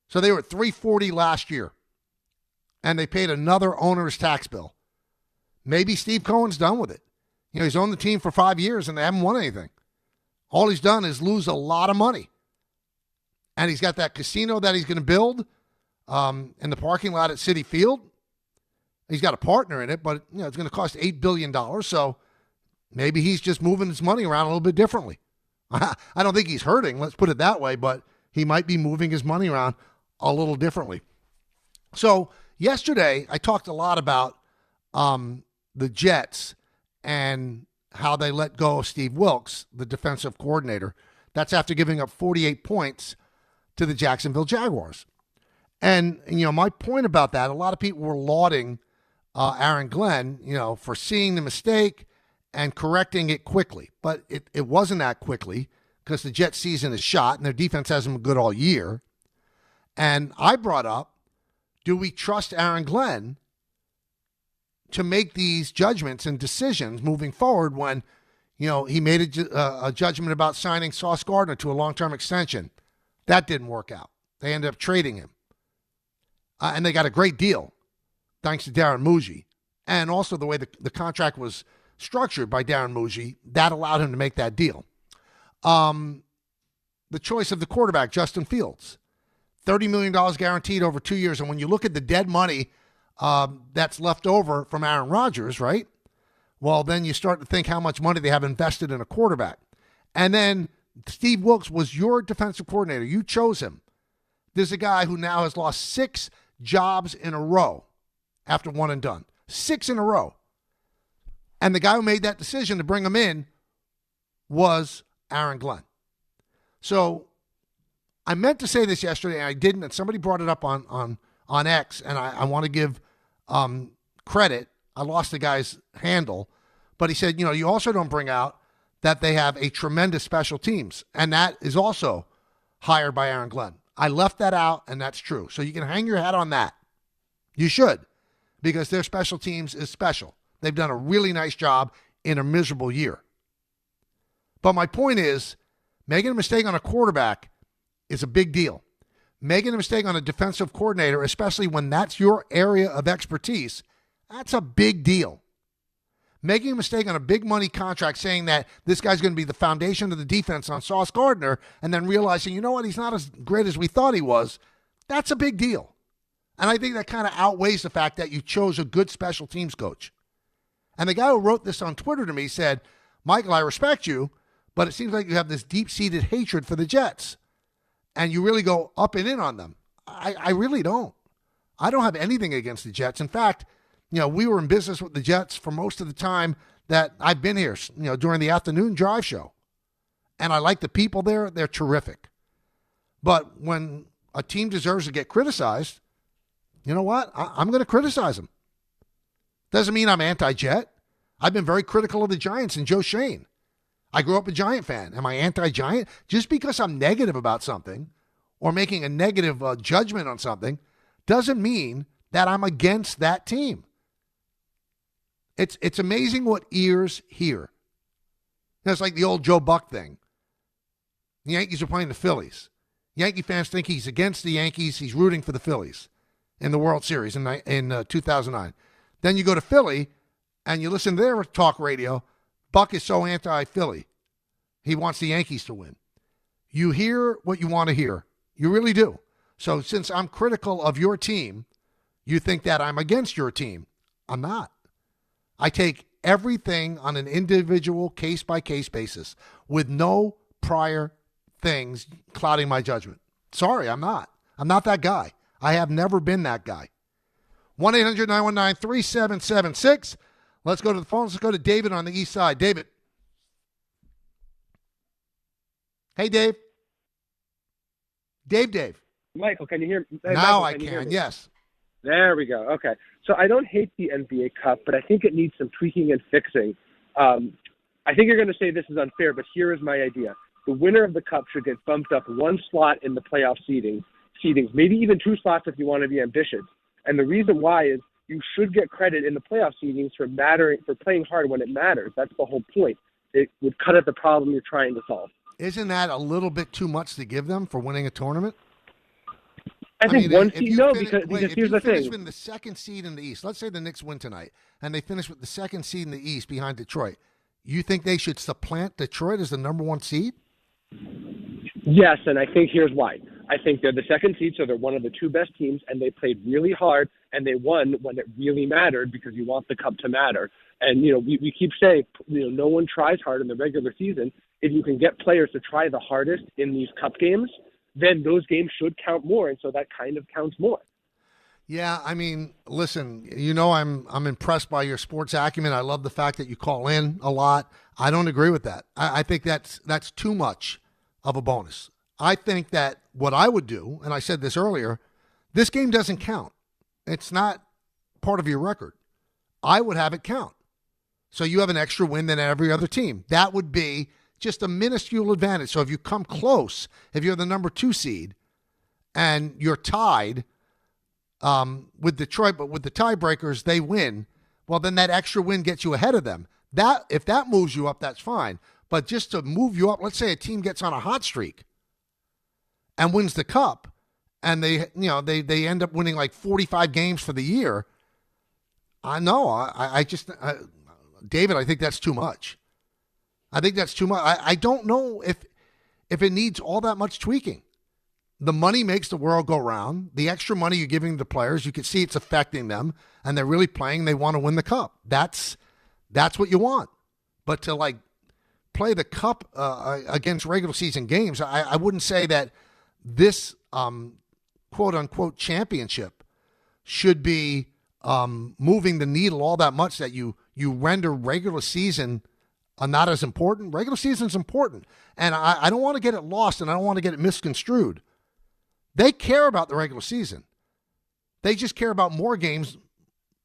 So they were at $340 last year. And they paid another owner's tax bill. Maybe Steve Cohen's done with it. He's owned the team for 5 years and they haven't won anything. All he's done is lose a lot of money. And he's got that casino that he's going to build in the parking lot at Citi Field. He's got a partner in it, but it's going to cost $8 billion. So maybe he's just moving his money around a little bit differently. I don't think he's hurting, let's put it that way, but he might be moving his money around a little differently. So yesterday, I talked a lot about the Jets and how they let go of Steve Wilks, the defensive coordinator. That's after giving up 48 points to the Jacksonville Jaguars. And, my point about that, a lot of people were lauding Aaron Glenn, for seeing the mistake and correcting it quickly. But it wasn't that quickly because the Jets season is shot and their defense hasn't been good all year. And I brought up, do we trust Aaron Glenn to make these judgments and decisions moving forward when, he made a judgment about signing Sauce Gardner to a long-term extension? That didn't work out. They ended up trading him. And they got a great deal, thanks to Darren Muji. And also the way the contract was structured by Darren Muji, that allowed him to make that deal. The choice of the quarterback, Justin Fields. $30 million guaranteed over 2 years. And when you look at the dead money that's left over from Aaron Rodgers, right? Well, then you start to think how much money they have invested in a quarterback. And then Steve Wilks was your defensive coordinator. You chose him. There's a guy who now has lost 6 jobs in a row after one and done. 6 in a row. And the guy who made that decision to bring him in was Aaron Glenn. So I meant to say this yesterday, and I didn't, and somebody brought it up on X, and I want to give credit. I lost the guy's handle, but he said, you also don't bring out that they have a tremendous special teams, and that is also hired by Aaron Glenn. I left that out, and that's true. So you can hang your hat on that. You should, because their special teams is special. They've done a really nice job in a miserable year. But my point is, making a mistake on a quarterback is a big deal. Making a mistake on a defensive coordinator, especially when that's your area of expertise, that's a big deal. Making a mistake on a big money contract saying that this guy's going to be the foundation of the defense on Sauce Gardner and then realizing, you know what, he's not as great as we thought he was, that's a big deal. And I think that kind of outweighs the fact that you chose a good special teams coach. And the guy who wrote this on Twitter to me said, Michael, I respect you, but it seems like you have this deep-seated hatred for the Jets. And you really go up and in on them. I really don't. I don't have anything against the Jets. In fact, we were in business with the Jets for most of the time that I've been here, during the afternoon drive show. And I like the people there. They're terrific. But when a team deserves to get criticized, you know what? I'm going to criticize them. Doesn't mean I'm anti-Jet. I've been very critical of the Giants and Joe Shane. I grew up a Giant fan. Am I anti-Giant? Just because I'm negative about something or making a negative judgment on something doesn't mean that I'm against that team. It's amazing what ears hear. That's like the old Joe Buck thing. The Yankees are playing the Phillies. Yankee fans think he's against the Yankees. He's rooting for the Phillies in the World Series in 2009. Then you go to Philly and you listen to their talk radio. Buck is so anti-Philly. He wants the Yankees to win. You hear what you want to hear. You really do. So since I'm critical of your team, you think that I'm against your team. I'm not. I take everything on an individual case-by-case basis with no prior things clouding my judgment. Sorry, I'm not. I'm not that guy. I have never been that guy. 1-800-919-3776. Let's go to the phones. Let's go to David on the east side. David. Hey, Dave. Dave. Michael, can you hear me? Hey, now Michael, I can, yes. There we go. Okay. So I don't hate the NBA Cup, but I think it needs some tweaking and fixing. I think you're going to say this is unfair, but here is my idea. The winner of the Cup should get bumped up one slot in the playoff seedings, maybe even 2 slots if you want to be ambitious. And the reason why is you should get credit in the playoff seedings for playing hard when it matters. That's the whole point. It would cut at the problem you're trying to solve. Isn't that a little bit too much to give them for winning a tournament? I think mean, one seed, no, because here's the thing. If you finish with the second seed in the East, let's say the Knicks win tonight, and they finish with the second seed in the East behind Detroit, you think they should supplant Detroit as the number 1 seed? Yes, and I think here's why. I think they're the second seed, so they're one of the 2 best teams, and they played really hard, and they won when it really mattered because you want the Cup to matter. And, we keep saying, no one tries hard in the regular season. If you can get players to try the hardest in these Cup games, then those games should count more, and so that kind of counts more. Yeah, I mean, listen, I'm impressed by your sports acumen. I love the fact that you call in a lot. I don't agree with that. I think that's too much of a bonus. I think that what I would do, and I said this earlier, this game doesn't count. It's not part of your record. I would have it count. So you have an extra win than every other team. That would be just a minuscule advantage. So if you come close, if you're the number 2 seed and you're tied with Detroit, but with the tiebreakers, they win, well, then that extra win gets you ahead of them. If that moves you up, that's fine. But just to move you up, let's say a team gets on a hot streak and wins the Cup, and they end up winning like 45 games for the year. I know. David, I think that's too much. I think that's too much. I don't know if it needs all that much tweaking. The money makes the world go round. The extra money you're giving the players, you can see it's affecting them, and they're really playing. They want to win the Cup. That's what you want. But to play the Cup against regular season games, I wouldn't say that this quote unquote championship should be moving the needle all that much that you render regular season not as important. Regular season's important, and I don't want to get it lost, and I don't want to get it misconstrued. They care about the regular season. They just care about more games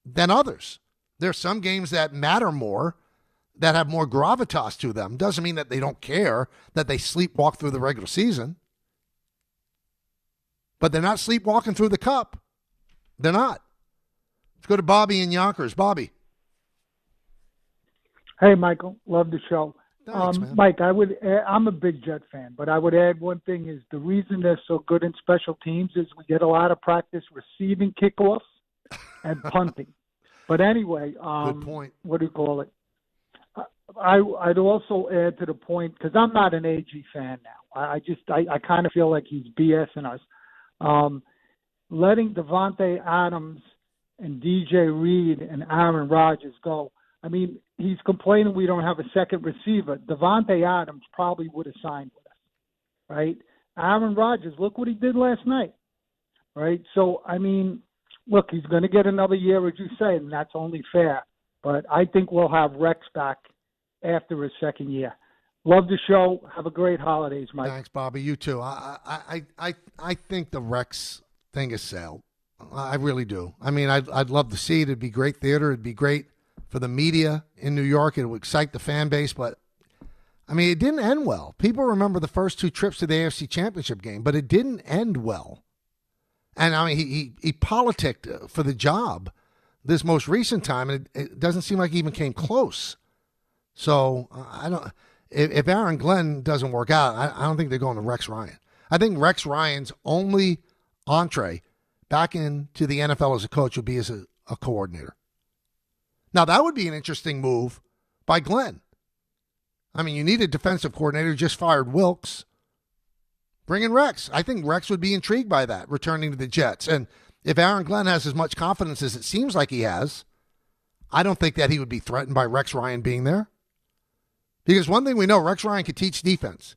than others. There are some games that matter more, that have more gravitas to them. Doesn't mean that they don't care, that they sleepwalk through the regular season. But they're not sleepwalking through the Cup. They're not. Let's go to Bobby in Yonkers. Bobby. Hey, Michael. Love the show. Thanks, man. Mike, I'm a big Jet fan, but I would add one thing is the reason they're so good in special teams is we get a lot of practice receiving kickoffs and punting. But anyway, good point. What do you call it? I'd also add to the point, because I'm not an AG fan now. I kind of feel like he's BSing us. Letting Devontae Adams and DJ Reed and Aaron Rodgers go. I mean, he's complaining we don't have a second receiver. Devontae Adams probably would have signed with us, right? Aaron Rodgers, look what he did last night, right? So, I mean, look, he's going to get another year, as you say, and that's only fair. But I think we'll have Rex back after his second year. Love the show. Have a great holidays, Mike. Thanks, Bobby. You too. I think the Rex thing is sailed. I really do. I mean, I'd love to see it. It'd be great theater. It'd be great for the media in New York. It would excite the fan base. But, I mean, it didn't end well. People remember the first 2 trips to the AFC Championship game, but it didn't end well. And, I mean, he politicked for the job this most recent time, and it doesn't seem like he even came close. So, I don't. If Aaron Glenn doesn't work out, I don't think they're going to Rex Ryan. I think Rex Ryan's only entree back into the NFL as a coach would be as a coordinator. Now, that would be an interesting move by Glenn. I mean, you need a defensive coordinator, just fired Wilkes. Bring in Rex. I think Rex would be intrigued by that, returning to the Jets. And if Aaron Glenn has as much confidence as it seems like he has, I don't think that he would be threatened by Rex Ryan being there. Because one thing we know, Rex Ryan can teach defense.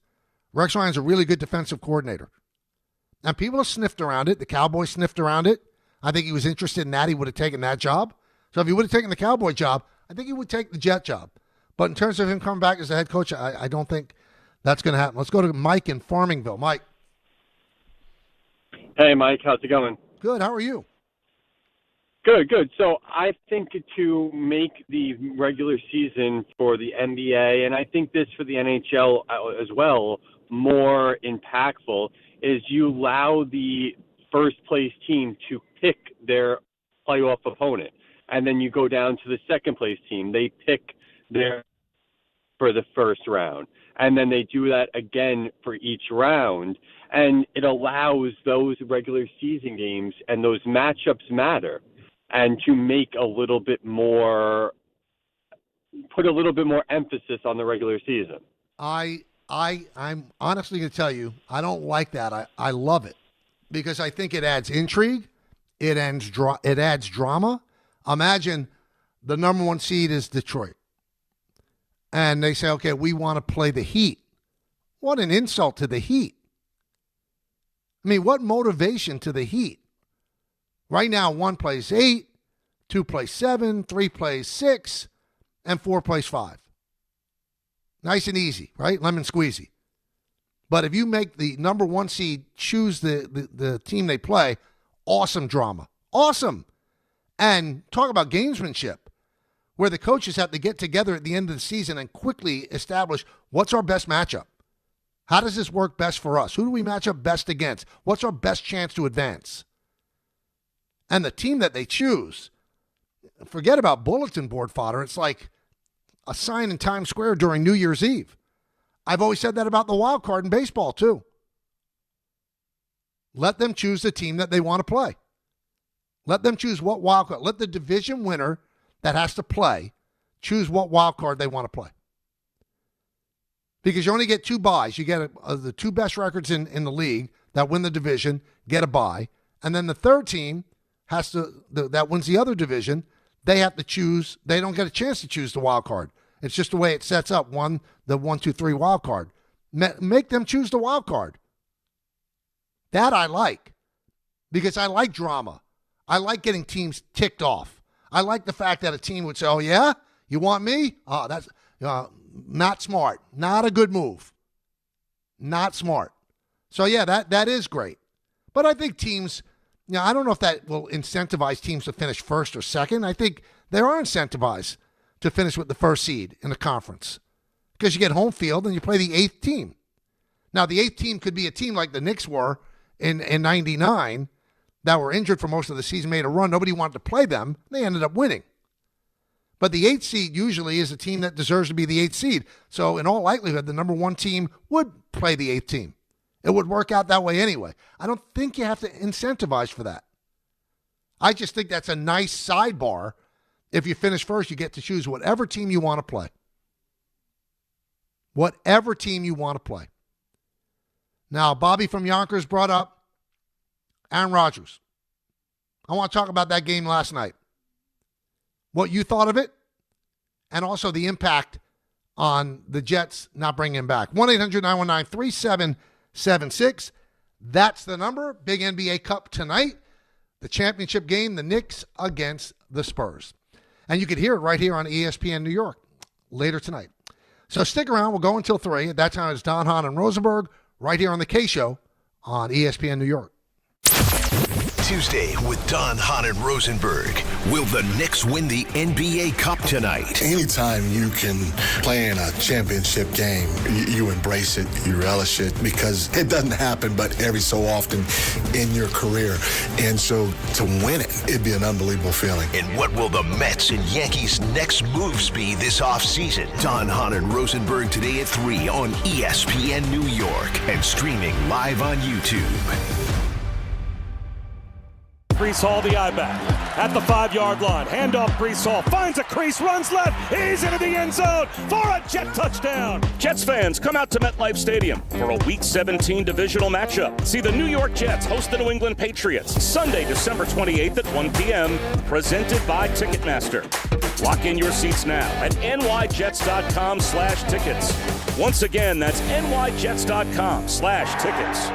Rex Ryan's a really good defensive coordinator. And people have sniffed around it. The Cowboys sniffed around it. I think he was interested in that. He would have taken that job. So if he would have taken the Cowboy job, I think he would take the Jet job. But in terms of him coming back as a head coach, I don't think that's going to happen. Let's go to Mike in Farmingville. Mike. Hey, Mike. How's it going? Good. How are you? Good. So I think to make the regular season for the NBA, and I think this for the NHL as well, more impactful, is you allow the first place team to pick their playoff opponent. And then you go down to the second place team. They pick their for the first round. And then they do that again for each round. And it allows those regular season games and those matchups matter. And to make a little bit more, put a little bit more emphasis on the regular season. I'm honestly going to tell you, I don't like that. I love it because I think it adds intrigue. It adds drama. Imagine the number 1 seed is Detroit. And they say, okay, we want to play the Heat. What an insult to the Heat. I mean, what motivation to the Heat? Right now, 1 plays 8, 2 plays 7, 3 plays 6, and 4 plays 5. Nice and easy, right? Lemon squeezy. But if you make the number 1 seed choose the team they play, awesome drama. Awesome. And talk about gamesmanship, where the coaches have to get together at the end of the season and quickly establish what's our best matchup. How does this work best for us? Who do we match up best against? What's our best chance to advance? And the team that they choose, forget about bulletin board fodder. It's like a sign in Times Square during New Year's Eve. I've always said that about the wild card in baseball, too. Let them choose the team that they want to play. Let them choose what wild card. Let the division winner that has to play choose what wild card they want to play. Because you only get 2 buys. You get the 2 best records in the league that win the division, get a bye. And then the third team has to that wins the other division. They have to choose. They don't get a chance to choose the wild card. It's just the way it sets up the 1, 2, 3 wild card. Make them choose the wild card. That I like because I like drama. I like getting teams ticked off. I like the fact that a team would say, "Oh yeah, you want me? Oh, that's not smart. Not a good move. Not smart." So yeah, that is great. But I think teams. I don't know if that will incentivize teams to finish first or second. I think they are incentivized to finish with the first seed in the conference because you get home field and you play the 8th team. Now, the 8th team could be a team like the Knicks were in 99 that were injured for most of the season, made a run. Nobody wanted to play them. They ended up winning. But the 8th seed usually is a team that deserves to be the 8th seed. So in all likelihood, the number 1 team would play the 8th team. It would work out that way anyway. I don't think you have to incentivize for that. I just think that's a nice sidebar. If you finish first, you get to choose whatever team you want to play. Whatever team you want to play. Now, Bobby from Yonkers brought up Aaron Rodgers. I want to talk about that game last night. What you thought of it, and also the impact on the Jets not bringing him back. 1-800-919-3776. That's the number. Big NBA Cup tonight. The championship game, the Knicks against the Spurs. And you can hear it right here on ESPN New York later tonight. So stick around. We'll go until 3. At that time, it's Don, Hahn, and Rosenberg right here on the K Show on ESPN New York. Tuesday with Don, Hahn, and Rosenberg. Will the Knicks win the NBA Cup tonight? Anytime you can play in a championship game, you embrace it, you relish it, because it doesn't happen but every so often in your career. And so to win it, it'd be an unbelievable feeling. And what will the Mets and Yankees' next moves be this offseason? Don, Hahn, and Rosenberg today at 3 on ESPN New York and streaming live on YouTube. Brees Hall, the I-back, at the 5-yard line. Handoff, Brees Hall finds a crease, runs left. He's into the end zone for a Jet touchdown. Jets fans, come out to MetLife Stadium for a Week 17 divisional matchup. See the New York Jets host the New England Patriots Sunday, December 28th at 1 p.m. Presented by Ticketmaster. Lock in your seats now at nyjets.com/tickets. Once again, that's nyjets.com/tickets.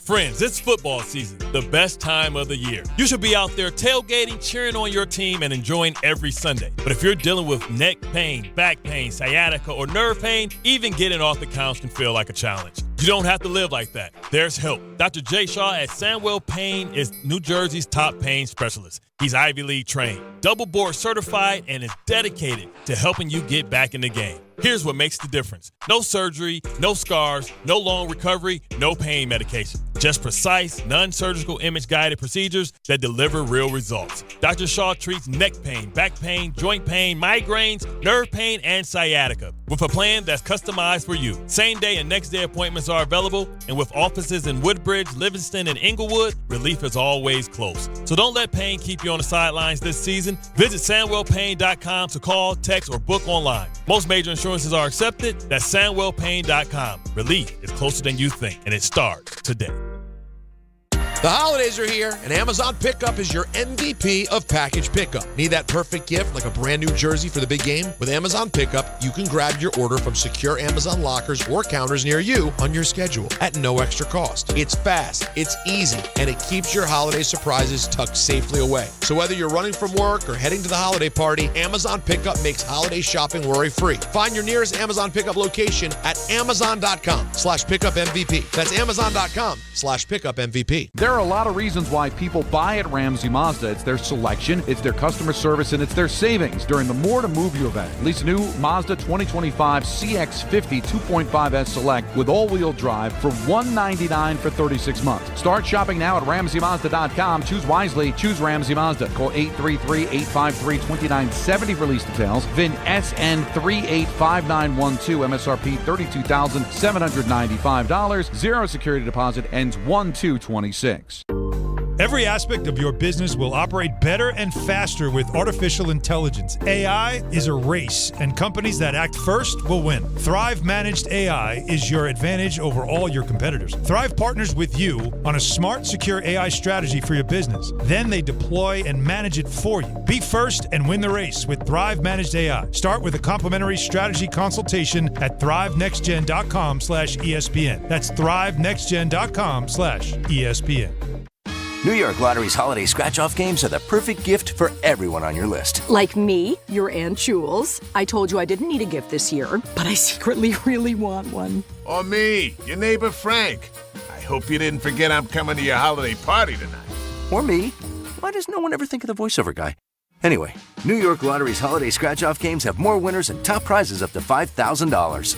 Friends, it's football season, the best time of the year. You should be out there tailgating, cheering on your team, and enjoying every Sunday. But if you're dealing with neck pain, back pain, sciatica, or nerve pain, even getting off the couch can feel like a challenge. You don't have to live like that. There's help. Dr. Jay Shaw at Sandwell Pain is New Jersey's top pain specialist. He's Ivy League trained, double board certified, and is dedicated to helping you get back in the game. Here's what makes the difference. No surgery, no scars, no long recovery, no pain medication. Just precise, non-surgical image-guided procedures that deliver real results. Dr. Shaw treats neck pain, back pain, joint pain, migraines, nerve pain, and sciatica with a plan that's customized for you. Same-day and next-day appointments are available, and with offices in Woodbridge, Livingston, and Inglewood, relief is always close. So don't let pain keep you on the sidelines this season. Visit SandwellPain.com to call, text, or book online. Most major insurances are accepted. That's SandwellPain.com. Relief is closer than you think, and it starts today. The holidays are here, and Amazon Pickup is your MVP of package pickup. Need that perfect gift like a brand new jersey for the big game? With Amazon Pickup, you can grab your order from secure Amazon lockers or counters near you on your schedule at no extra cost. It's fast, it's easy, and it keeps your holiday surprises tucked safely away. So whether you're running from work or heading to the holiday party, Amazon Pickup makes holiday shopping worry-free. Find your nearest Amazon Pickup location at amazon.com/pickupmvp. That's amazon.com/pickupmvp. There are a lot of reasons why people buy at Ramsey Mazda. It's their selection, it's their customer service, and it's their savings during the More to Move You event. Lease a new Mazda 2025 CX-50 2.5S Select with all-wheel drive for $199 for 36 months. Start shopping now at RamseyMazda.com. Choose wisely. Choose Ramsey Mazda. Call 833-853-2970 for lease details. VIN SN385912. MSRP $32,795. Zero security deposit. Ends 1/2/26. Every aspect of your business will operate better and faster with artificial intelligence. AI is a race, and companies that act first will win. Thrive Managed AI is your advantage over all your competitors. Thrive partners with you on a smart, secure AI strategy for your business. Then they deploy and manage it for you. Be first and win the race with Thrive Managed AI. Start with a complimentary strategy consultation at thrivenextgen.com/ESPN. That's thrivenextgen.com/ESPN. New York Lottery's holiday scratch-off games are the perfect gift for everyone on your list. Like me, your Aunt Jules. I told you I didn't need a gift this year, but I secretly really want one. Or me, your neighbor Frank. I hope you didn't forget I'm coming to your holiday party tonight. Or me. Why does no one ever think of the voiceover guy? Anyway, New York Lottery's holiday scratch-off games have more winners and top prizes up to $5,000.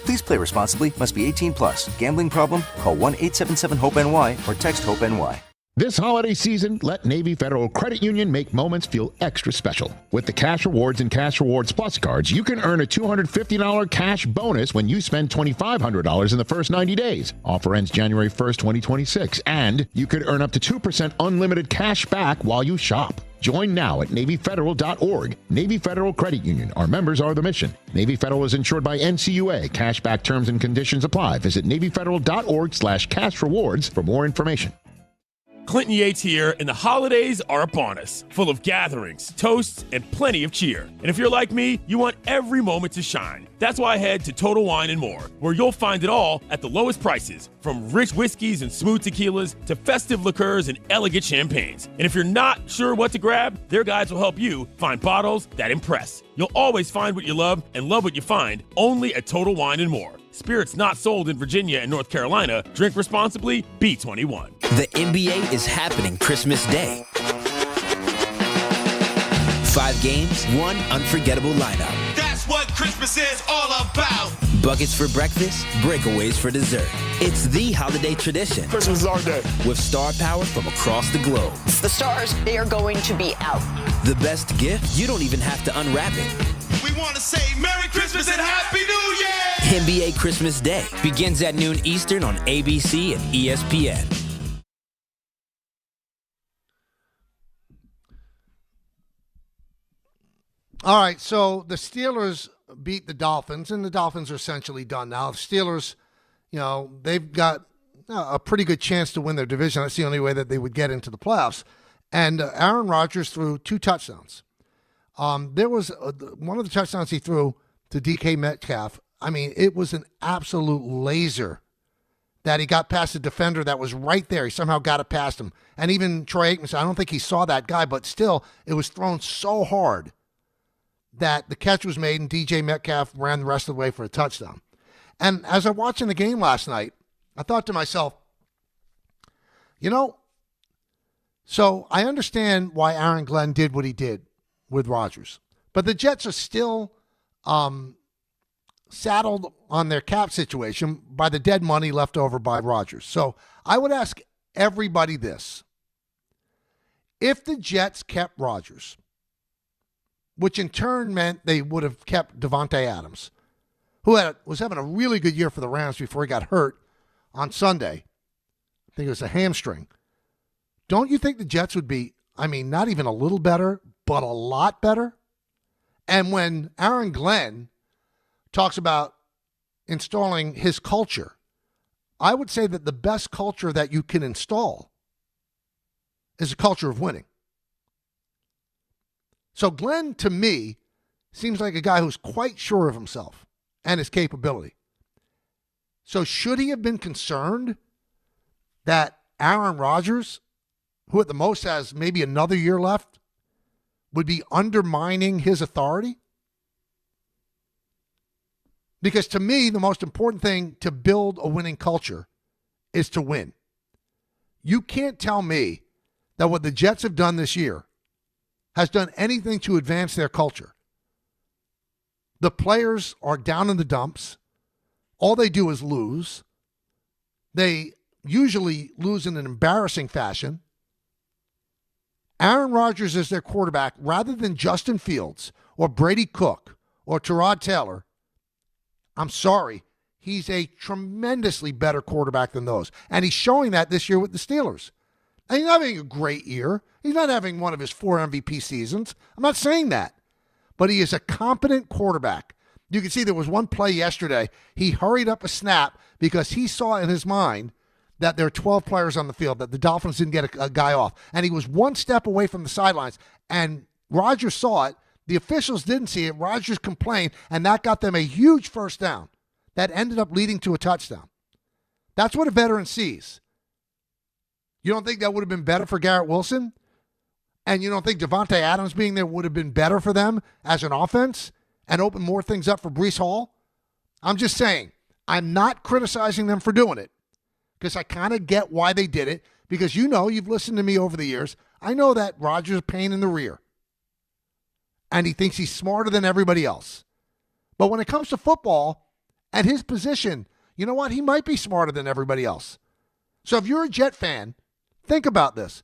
Please play responsibly. Must be 18 plus. Gambling problem? Call 1-877-HOPE-NY or text HOPE-NY. This holiday season, let Navy Federal Credit Union make moments feel extra special. With the Cash Rewards and Cash Rewards Plus cards, you can earn a $250 cash bonus when you spend $2,500 in the first 90 days. Offer ends January 1st, 2026. And you could earn up to 2% unlimited cash back while you shop. Join now at NavyFederal.org. Navy Federal Credit Union. Our members are the mission. Navy Federal is insured by NCUA. Cashback terms and conditions apply. Visit NavyFederal.org/cash rewards for more information. Clinton Yates here, and the holidays are upon us, full of gatherings, toasts, and plenty of cheer. And if you're like me, you want every moment to shine. That's why I head to Total Wine & More, where you'll find it all at the lowest prices, from rich whiskeys and smooth tequilas to festive liqueurs and elegant champagnes. And if you're not sure what to grab, their guides will help you find bottles that impress. You'll always find what you love and love what you find only at Total Wine & More. Spirits not sold in Virginia and North Carolina. Drink responsibly. B21. The NBA is happening Christmas Day. 5 games, 1 unforgettable lineup. That's what Christmas is all about. Buckets for breakfast, breakaways for dessert. It's the holiday tradition. Christmas is our day. With star power from across the globe. The stars, they are going to be out. The best gift, you don't even have to unwrap it. We want to say Merry Christmas and Happy New Year! NBA Christmas Day begins at noon Eastern on ABC and ESPN. All right, so the Steelers beat the Dolphins, and the Dolphins are essentially done now. The Steelers, they've got a pretty good chance to win their division. That's the only way that they would get into the playoffs. And Aaron Rodgers threw 2 touchdowns. There was one of the touchdowns he threw to DK Metcalf. I mean, it was an absolute laser that he got past a defender that was right there. He somehow got it past him. And even Troy Aikman said, I don't think he saw that guy, but still, it was thrown so hard that the catch was made and DJ Metcalf ran the rest of the way for a touchdown. And as I'm watching the game last night, I thought to myself, so I understand why Aaron Glenn did what he did with Rodgers. But the Jets are still saddled on their cap situation by the dead money left over by Rodgers. So I would ask everybody this. If the Jets kept Rodgers, which in turn meant they would have kept Devontae Adams, who was having a really good year for the Rams before he got hurt on Sunday. I think it was a hamstring. Don't you think the Jets would be, not even a little better, but a lot better? And when Aaron Glenn talks about installing his culture, I would say that the best culture that you can install is a culture of winning. So Glenn, to me, seems like a guy who's quite sure of himself and his capability. So should he have been concerned that Aaron Rodgers, who at the most has maybe another year left, would be undermining his authority? Because to me, the most important thing to build a winning culture is to win. You can't tell me that what the Jets have done this year has done anything to advance their culture. The players are down in the dumps. All they do is lose. They usually lose in an embarrassing fashion. Aaron Rodgers is their quarterback rather than Justin Fields or Brady Cook or Tyrod Taylor. I'm sorry. He's a tremendously better quarterback than those. And he's showing that this year with the Steelers. And he's not having a great year. He's not having one of his 4 MVP seasons. I'm not saying that. But he is a competent quarterback. You can see there was one play yesterday. He hurried up a snap because he saw in his mind that there are 12 players on the field, that the Dolphins didn't get a guy off. And he was one step away from the sidelines. And Rodgers saw it. The officials didn't see it. Rodgers complained, and that got them a huge first down that ended up leading to a touchdown. That's what a veteran sees. You don't think that would have been better for Garrett Wilson? And you don't think Devontae Adams being there would have been better for them as an offense and open more things up for Breece Hall? I'm just saying, I'm not criticizing them for doing it because I kind of get why they did it because you've listened to me over the years. I know that Rodgers is a pain in the rear and he thinks he's smarter than everybody else. But when it comes to football at his position, you know what? He might be smarter than everybody else. So if you're a Jet fan, think about this.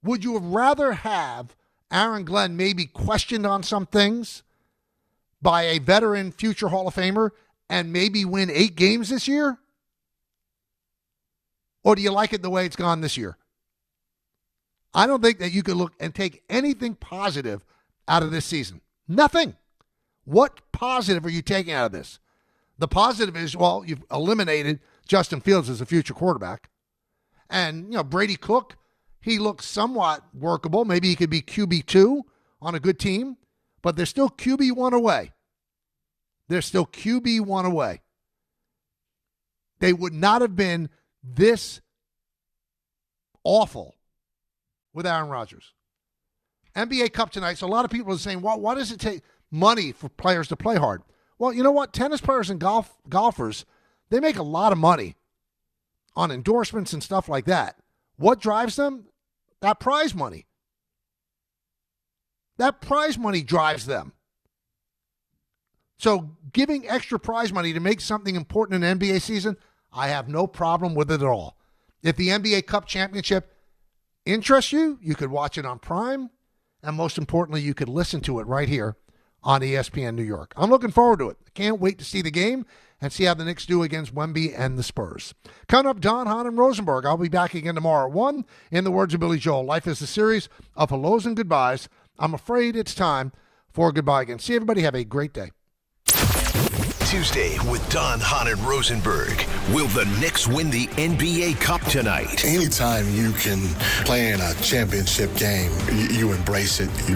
Would you rather have Aaron Glenn maybe questioned on some things by a veteran future Hall of Famer and maybe win 8 games this year? Or do you like it the way it's gone this year? I don't think that you could look and take anything positive out of this season. Nothing. What positive are you taking out of this? The positive is, you've eliminated Justin Fields as a future quarterback. And, Brady Cook, he looks somewhat workable. Maybe he could be QB2 on a good team, but they're still QB1 away. They're still QB1 away. They would not have been this awful with Aaron Rodgers. NBA Cup tonight, so a lot of people are saying, well, why does it take money for players to play hard? Well, you know what? Tennis players and golfers, they make a lot of money on endorsements and stuff like that. What drives them? That prize money. That prize money drives them. So giving extra prize money to make something important in the NBA season, I have no problem with it at all. If the NBA Cup Championship interests you, you could watch it on Prime, and most importantly, you could listen to it right here on ESPN New York. I'm looking forward to it. I can't wait to see the game and see how the Knicks do against Wemby and the Spurs. Coming up, Don, Hahn, and Rosenberg. I'll be back again tomorrow at 1. In the words of Billy Joel, life is a series of hellos and goodbyes. I'm afraid it's time for a goodbye again. See everybody. Have a great day. Tuesday with Don, Hahn, and Rosenberg. Will the Knicks win the NBA Cup tonight? Anytime you can play in a championship game, you embrace it. You